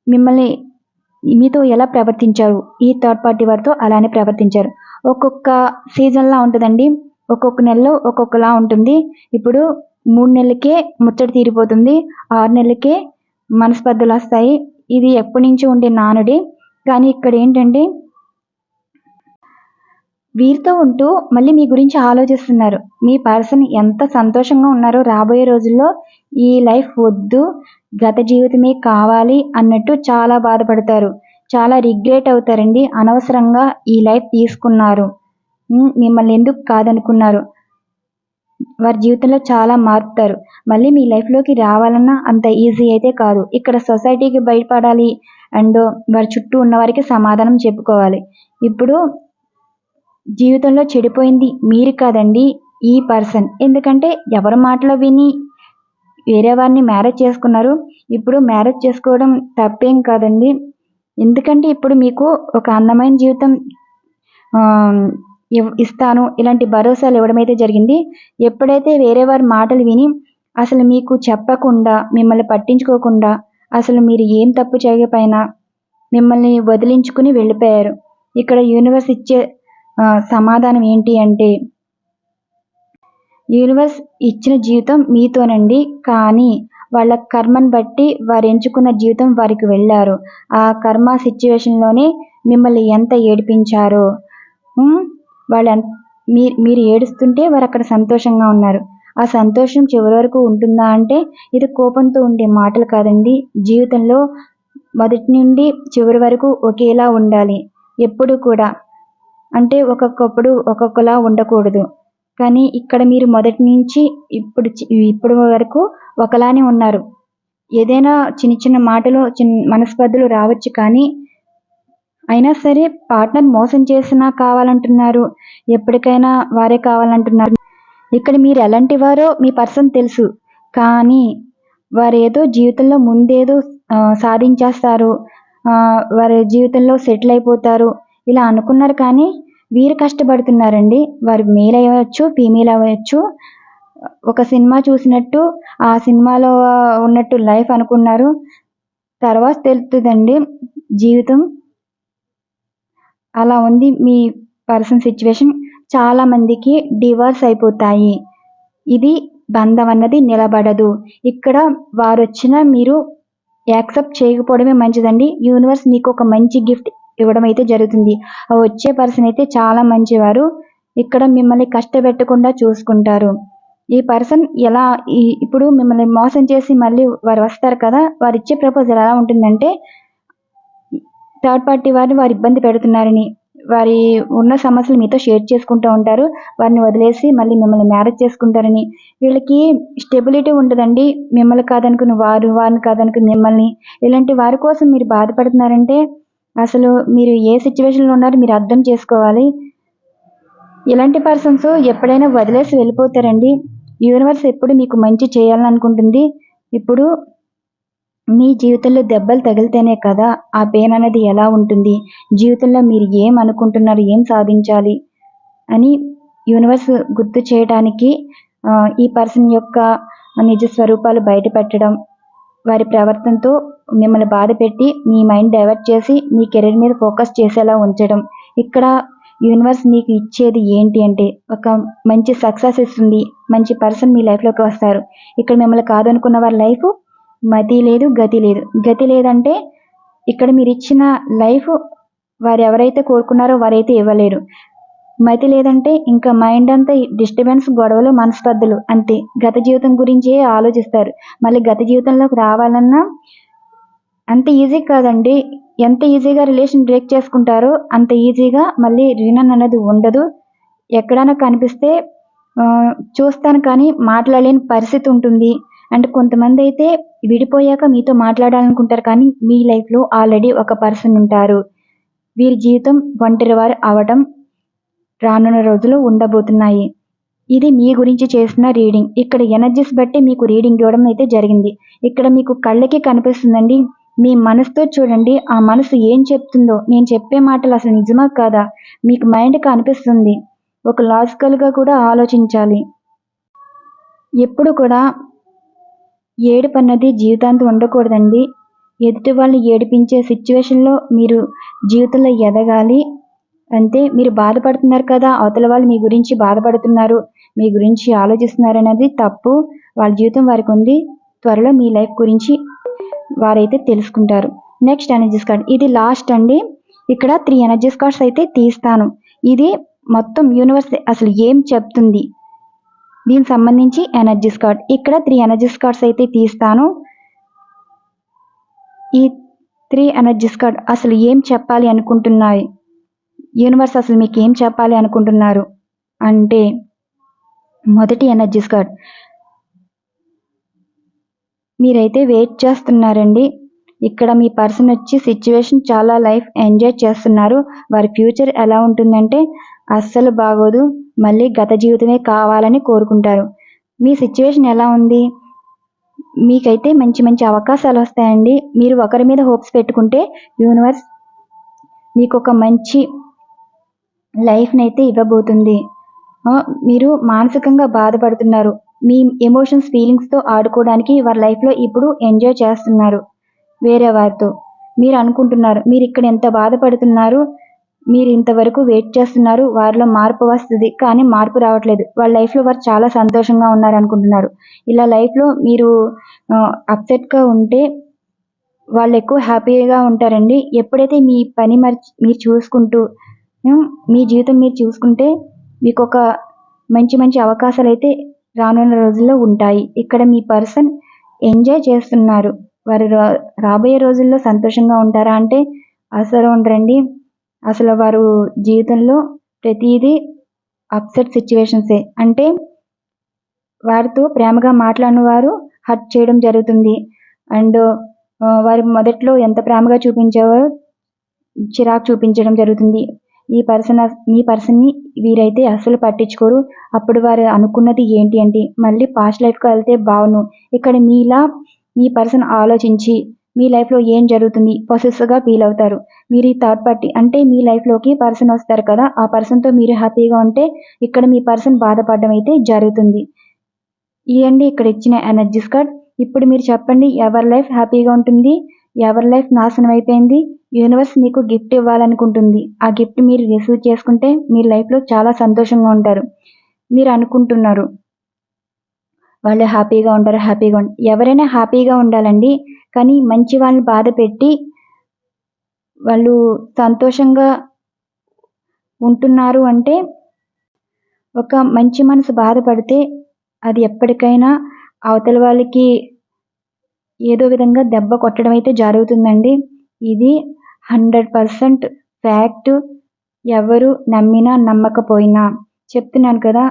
మిమ్మల్ని మీతో ఎలా ప్రవర్తించారు? ఈ థర్డ్ పార్టీ వారితో అలానే ప్రవర్తించారు. ఒక్కొక్క సీజన్‌లా ఉంటదండి. ఒక్కొక్క నెలలో ఒక్కొక్కలా ఉంటుంది. ఇప్పుడు 3 నెలలకే ముచ్చట తీరిపోతుంది. 6 నెలలకే మనస్పర్ధలొస్తాయి. ఇది ఎప్పటినుంచో ఉండే నానుడి. కానీ ఇక్కడేంటంటే వీరితో ఉంటూ మళ్ళీ మీ గురించి ఆలోచిస్తున్నారు. మీ పర్సన్ ఎంత సంతోషంగా ఉన్నారో రాబోయే రోజుల్లో ఈ లైఫ్ వద్దు, గత జీవితమే కావాలి అన్నట్టు చాలా బాధపడతారు. చాలా రిగ్రెట్ అవుతారండి. అనవసరంగా ఈ లైఫ్ తీసుకున్నారు. మిమ్మల్ని ఎందుకు కాదనుకున్నారు. వారి జీవితంలో చాలా మారుతారు. మళ్ళీ మీ లైఫ్‌లోకి రావాలన్నా అంత ఈజీ అయితే కాదు. ఇక్కడ సొసైటీకి బయటపడాలి అండ్ వారి చుట్టూ ఉన్నవారికి సమాధానం చెప్పుకోవాలి. ఇప్పుడు జీవితంలో చెడిపోయింది మీరు కాదండి. ఈ పర్సన్. ఎందుకంటే ఎవరి మాటలు విని వేరే వారిని మ్యారేజ్ చేసుకున్నారు. ఇప్పుడు మ్యారేజ్ చేసుకోవడం తప్పేం కాదండి. ఎందుకంటే ఇప్పుడు మీకు ఒక అందమైన జీవితం ఇస్తాను ఇలాంటి భరోసాలు ఇవ్వడమైతే జరిగింది. ఎప్పుడైతే వేరే వారి మాటలు విని అసలు మీకు చెప్పకుండా, మిమ్మల్ని పట్టించుకోకుండా, అసలు మీరు ఏం తప్పు చేయకపోయినా మిమ్మల్ని వదిలించుకుని వెళ్ళిపోయారు. ఇక్కడ యూనివర్స్ ఇచ్చే సమాధానం ఏంటి అంటే యూనివర్స్ ఇచ్చిన జీవితం మీతోనండి. కానీ వాళ్ళ కర్మను బట్టి వారు ఎంచుకున్న జీవితం వారికి వెళ్ళారు. ఆ కర్మ సిట్యుయేషన్‌లోనే మిమ్మల్ని ఎంత ఏడిపించారో వాళ్ళు మీరు ఏడుస్తుంటే వారక్కడ సంతోషంగా ఉన్నారు. ఆ సంతోషం చివరి వరకు ఉంటుందా అంటే ఇది కోపంతో ఉండే మాటలు కాదండి. జీవితంలో మొదటి నుండి చివరి వరకు ఒకేలా ఉండాలి. ఎప్పుడు కూడా. అంటే ఒక్కొక్కప్పుడు ఒక్కొక్కలా ఉండకూడదు. కానీ ఇక్కడ మీరు మొదటి నుంచి ఇప్పుడు వరకు ఒకలానే ఉన్నారు. ఏదైనా చిన్న చిన్న మాటలు మనస్పర్ధలు రావచ్చు కానీ అయినా సరే పార్ట్నర్ మోసం చేసినా కావాలంటున్నారు. ఎప్పటికైనా వారే కావాలంటున్నారు. ఇక్కడ మీరు ఎలాంటి వారో మీ పర్సన్ తెలుసు. కానీ వారేదో జీవితంలో ముందేదో సాధించేస్తారు. వారి జీవితంలో సెటిల్ అయిపోతారు. ఇలా అనుకున్నారు కానీ వీరు కష్టపడుతున్నారండి. వారు మేల్ అవ్వచ్చు, ఫీమేల్ అవ్వచ్చు. ఒక సినిమా చూసినట్టు ఆ సినిమాలో ఉన్నట్టు లైఫ్ అనుకున్నారు. తర్వాత తెలుస్తుందండి జీవితం అలా ఉంది మీ పర్సన్ సిట్యుయేషన్. చాలా మందికి డివోర్స్ అయిపోతాయి. ఇది బంధం అన్నది నిలబడదు. ఇక్కడ వారొచ్చినా మీరు యాక్సెప్ట్ చేయకపోవడమే మంచిదండి. యూనివర్స్ మీకు ఒక మంచి గిఫ్ట్ ఇవ్వడం అయితే జరుగుతుంది. ఆ వచ్చే పర్సన్ అయితే చాలా మంచివారు. ఇక్కడ మిమ్మల్ని కష్టపెట్టకుండా చూసుకుంటారు. ఈ పర్సన్ ఎలా ఇప్పుడు మిమ్మల్ని మోసం చేసి మళ్ళీ వారు వస్తారు కదా! వారిచ్చే ప్రపోజల్ ఎలా ఉంటుందంటే, థర్డ్ పార్టీ వారిని వారు ఇబ్బంది పెడుతున్నారని, వారి ఉన్న సమస్యలు మీతో షేర్ చేసుకుంటూ ఉంటారు. వారిని వదిలేసి మళ్ళీ మిమ్మల్ని మ్యారేజ్ చేసుకుంటారని. వీళ్ళకి స్టెబిలిటీ ఉండదండి. మిమ్మల్ని కాదనుకుని వారు, వారిని కాదనుకుని మిమ్మల్ని. ఇలాంటి వారి కోసం మీరు బాధపడుతున్నారంటే అసలు మీరు ఏ సిచ్యువేషన్‌లో ఉన్నారో మీరు అర్థం చేసుకోవాలి. ఇలాంటి పర్సన్స్ ఎప్పుడైనా వదిలేసి వెళ్ళిపోతారండి. యూనివర్స్ ఎప్పుడు మీకు మంచి చేయాలని అనుకుంటుంది. ఇప్పుడు మీ జీవితంలో దెబ్బలు తగిలితేనే కదా ఆ పెయిన్ అనేది ఎలా ఉంటుంది, జీవితంలో మీరు ఏం అనుకుంటున్నారు, ఏం సాధించాలి అని యూనివర్స్ గుర్తు చేయడానికి ఈ పర్సన్ యొక్క నిజ స్వరూపాలు బయటపెట్టడం, వారి ప్రవర్తనతో మిమ్మల్ని బాధ పెట్టి మీ మైండ్ డైవర్ట్ చేసి మీ కెరీర్ మీద ఫోకస్ చేసేలా ఉంచడం. ఇక్కడ యూనివర్స్ మీకు ఇచ్చేది ఏంటి అంటే ఒక మంచి సక్సెస్ ఇస్తుంది. మంచి పర్సన్ మీ లైఫ్లోకి వస్తారు. ఇక్కడ మిమ్మల్ని కాదనుకున్న వారి లైఫ్ మతి లేదు, గతి లేదు. గతి లేదంటే ఇక్కడ మీరు ఇచ్చిన లైఫ్ వారు ఎవరైతే కోరుకున్నారో వారైతే ఇవ్వలేరు. మతి లేదంటే ఇంకా మైండ్ అంతా డిస్టర్బెన్స్, గొడవలు, మనస్పర్ధలు అంతే. గత జీవితం గురించే ఆలోచిస్తారు. మళ్ళీ గత జీవితంలోకి రావాలన్నా అంత ఈజీ కాదండి. ఎంత ఈజీగా రిలేషన్ బ్రేక్ చేసుకుంటారో అంత ఈజీగా మళ్ళీ రీయూనియన్ అనేది ఉండదు. ఎక్కడైనా కనిపిస్తే చూస్తాను కానీ మాట్లాడలేని పరిస్థితి ఉంటుంది. అండ్ కొంతమంది అయితే విడిపోయాక మీతో మాట్లాడాలనుకుంటారు కానీ మీ లైఫ్లో ఆల్రెడీ ఒక పర్సన్ ఉంటారు. వీరి జీవితం ఒంటరివారు అవడం రానున్న రోజులు ఉండబోతున్నాయి. ఇది మీ గురించి చేసిన రీడింగ్. ఇక్కడ ఎనర్జీస్ బట్టి మీకు రీడింగ్ ఇవ్వడం అయితే జరిగింది. ఇక్కడ మీకు కళ్ళకి కనిపిస్తుందండి. మీ మనసుతో చూడండి. ఆ మనసు ఏం చెప్తుందో, నేను చెప్పే మాటలు అసలు నిజమా కాదా, మీకు మైండ్కి అనిపిస్తుంది. ఒక లాజికల్గా కూడా ఆలోచించాలి. ఎప్పుడు కూడా ఏడుపు అన్నది జీవితాంతం ఉండకూడదండి. ఎదుటి వాళ్ళని ఏడిపించే సిచ్యువేషన్లో మీరు జీవితంలో ఎదగాలి. అంతే. మీరు బాధపడుతున్నారు కదా, అవతల వాళ్ళు మీ గురించి బాధపడుతున్నారు, మీ గురించి ఆలోచిస్తున్నారు అనేది తప్పు. వాళ్ళ జీవితం వారికి ఉంది. త్వరలో మీ లైఫ్ గురించి వారైతే తెలుసుకుంటారు. Next energies card. ఇది లాస్ట్ అండి. ఇక్కడ 3 ఎనర్జీస్ కార్డ్స్ అయితే తీస్తాను. ఇది మొత్తం యూనివర్స్ అసలు ఏం చెప్తుంది దీనికి సంబంధించి ఎనర్జీస్ కార్డ్. ఇక్కడ 3 ఎనర్జీస్ కార్డ్స్ అయితే తీస్తాను. ఈ 3 ఎనర్జీస్ కార్డ్ అసలు ఏం చెప్పాలి అనుకుంటున్నాయి, యూనివర్స్ అసలు మీకు ఏం చెప్పాలి అనుకుంటున్నారు అంటే, మొదటి ఎనర్జీస్ కార్డ్, మీరైతే వెయిట్ చేస్తున్నారండి. ఇక్కడ మీ పర్సన్ వచ్చి సిచ్యువేషన్ చాలా లైఫ్ ఎంజాయ్ చేస్తున్నారు. వారి ఫ్యూచర్ ఎలా ఉంటుందంటే అస్సలు బాగోదు. మళ్ళీ గత జీవితమే కావాలని కోరుకుంటారు. మీ సిచ్యువేషన్ ఎలా ఉంది, మీకైతే మంచి మంచి అవకాశాలు వస్తాయండి. మీరు ఒకరి మీద హోప్స్ పెట్టుకుంటే యూనివర్స్ మీకు ఒక మంచి లైఫ్ని అయితే ఇవ్వబోతుంది. మీరు మానసికంగా బాధపడుతున్నారు. మీ ఎమోషన్స్, ఫీలింగ్స్తో ఆడుకోవడానికి వారి లైఫ్లో ఇప్పుడు ఎంజాయ్ చేస్తున్నారు వేరే వారితో. మీరు అనుకుంటున్నారు మీరు ఇక్కడ ఎంత బాధపడుతున్నారు, మీరు ఇంతవరకు వెయిట్ చేస్తున్నారు, వారిలో మార్పు వస్తుంది కానీ మార్పు రావట్లేదు. వాళ్ళ లైఫ్లో వారు చాలా సంతోషంగా ఉన్నారు అనుకుంటున్నారు. ఇలా లైఫ్లో మీరు అప్సెట్గా ఉంటే వాళ్ళు ఎక్కువ హ్యాపీగా ఉంటారండి. ఎప్పుడైతే మీ పని మీరు చూసుకుంటూ మీ జీవితం మీరు చూసుకుంటే మీకు ఒక మంచి మంచి అవకాశాలు అయితే రానున్న రోజుల్లో ఉంటాయి. ఇక్కడ మీ పర్సన్ ఎంజాయ్ చేస్తున్నారు. వారు రాబోయే రోజుల్లో సంతోషంగా ఉంటారా అంటే అసలు ఉండరండి. అసలు వారు జీవితంలో ప్రతిదీ అప్సెట్ సిచ్యువేషన్సే. అంటే వారితో ప్రేమగా మాట్లాడిన వారు హర్ట్ చేయడం జరుగుతుంది. అండ్ వారు మొదట్లో ఎంత ప్రేమగా చూపించేవారో చిరాకు చూపించడం జరుగుతుంది. మీ పర్సన్ని వీరైతే అస్సలు పట్టించుకోరు. అప్పుడు వారు అనుకున్నది ఏంటి అంటే మళ్ళీ పాస్ట్ లైఫ్కి వెళ్తే బాగును. ఇక్కడ మీ పర్సన్ ఆలోచించి మీ లైఫ్లో ఏం జరుగుతుంది పొసెసివ్గా ఫీల్ అవుతారు. మీరు ఈ థర్డ్ పార్టీ అంటే మీ లైఫ్లోకి పర్సన్ వస్తారు కదా, ఆ పర్సన్తో మీరు హ్యాపీగా ఉంటే ఇక్కడ మీ పర్సన్ బాధపడడం అయితే జరుగుతుంది. ఇవండి ఇక్కడ ఇచ్చిన ఎనర్జీస్ కార్డ్. ఇప్పుడు మీరు చెప్పండి, ఎవరి లైఫ్ హ్యాపీగా ఉంటుంది, ఎవరి లైఫ్ నాశనం అయిపోయింది. యూనివర్స్ మీకు గిఫ్ట్ ఇవ్వాలనుకుంటుంది. ఆ గిఫ్ట్ మీరు రిసీవ్ చేసుకుంటే మీ లైఫ్లో చాలా సంతోషంగా ఉంటారు. మీరు అనుకుంటున్నారు వాళ్ళు హ్యాపీగా ఉంటారు, ఎవరైనా హ్యాపీగా ఉండాలండి. కానీ మంచి వాళ్ళని బాధ పెట్టి వాళ్ళు సంతోషంగా ఉంటున్నారు అంటే, ఒక మంచి మనసు బాధపడితే అది ఎప్పటికైనా అవతల వాళ్ళకి ఏదో విధంగా దెబ్బ కొట్టడం అయితే జరుగుతుందండి. ఇది 100% ఫ్యాక్ట్. ఎవరు నమ్మినా నమ్మకపోయినా చెప్తున్నాను కదా!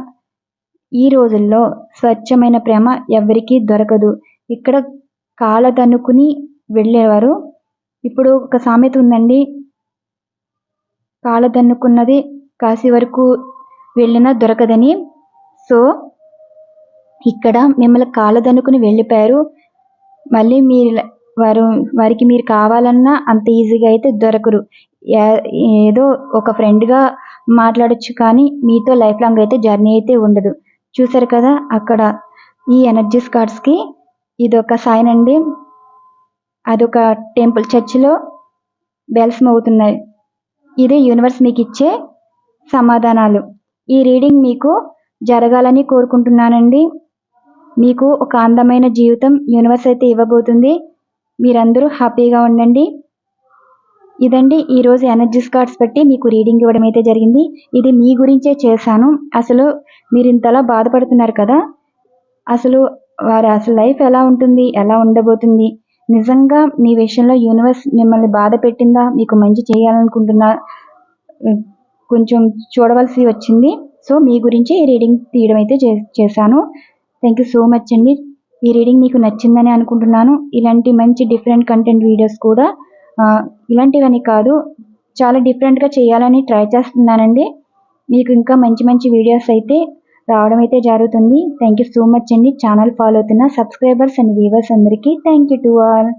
ఈ రోజుల్లో స్వచ్ఛమైన ప్రేమ ఎవరికీ దొరకదు. ఇక్కడ కాలదన్నుకుని వెళ్ళేవారు. ఇప్పుడు ఒక సామెత ఉందండి. కాలదన్నుకున్నది కాశీ వరకు వెళ్ళినా దొరకదని. సో ఇక్కడ మిమ్మల్ని కాలదన్నుకుని వెళ్ళిపోయారు. మళ్ళీ వారికి మీరు కావాలన్నా అంత ఈజీగా అయితే దొరకరు. ఏదో ఒక ఫ్రెండ్గా మాట్లాడొచ్చు, కానీ మీతో లైఫ్ లాంగ్ అయితే జర్నీ అయితే ఉండదు. చూసారు కదా, అక్కడ ఈ ఎనర్జీస్ కార్డ్స్కి ఇదొక సైన్ అండి. అదొక టెంపుల్, చర్చిలో బెల్స్ మోగుతున్నాయి. ఇదే యూనివర్స్ మీకు ఇచ్చే సమాధానాలు. ఈ రీడింగ్ మీకు జరగాలని కోరుకుంటున్నానండి. మీకు ఒక అందమైన జీవితం యూనివర్స్ అయితే ఇవ్వబోతుంది. మీరందరూ హ్యాపీగా ఉండండి. ఇదండి ఈరోజు ఎనర్జీస్ కార్డ్స్ బట్టి మీకు రీడింగ్ ఇవ్వడం అయితే జరిగింది. ఇది మీ గురించే చేశాను. అసలు మీరు ఇంతలా బాధపడుతున్నారు కదా, అసలు లైఫ్ ఎలా ఉంటుంది, ఎలా ఉండబోతుంది, నిజంగా మీ విషయంలో యూనివర్స్ మిమ్మల్ని బాధ పెట్టిందా, మీకు మంచి చేయాలనుకుంటున్నా, కొంచెం చూడవలసి వచ్చింది. సో మీ గురించి ఈ రీడింగ్ తీయడం అయితే చేశాను. థ్యాంక్ యూ సో మచ్ అండి. ఈ రీడింగ్ మీకు నచ్చిందని అనుకుంటున్నాను. ఇలాంటి మంచి డిఫరెంట్ కంటెంట్ వీడియోస్ కూడా ఇలాంటివని కాదు, చాలా డిఫరెంట్గా చేయాలని ట్రై చేస్తున్నానండి. మీకు ఇంకా మంచి మంచి వీడియోస్ అయితే రావడం అయితే జరుగుతుంది. థ్యాంక్ యూ సో మచ్ అండి. ఛానల్ ఫాలో అవుతున్న సబ్స్క్రైబర్స్ అండ్ వ్యూవర్స్ అందరికీ థ్యాంక్ యూ టు ఆల్.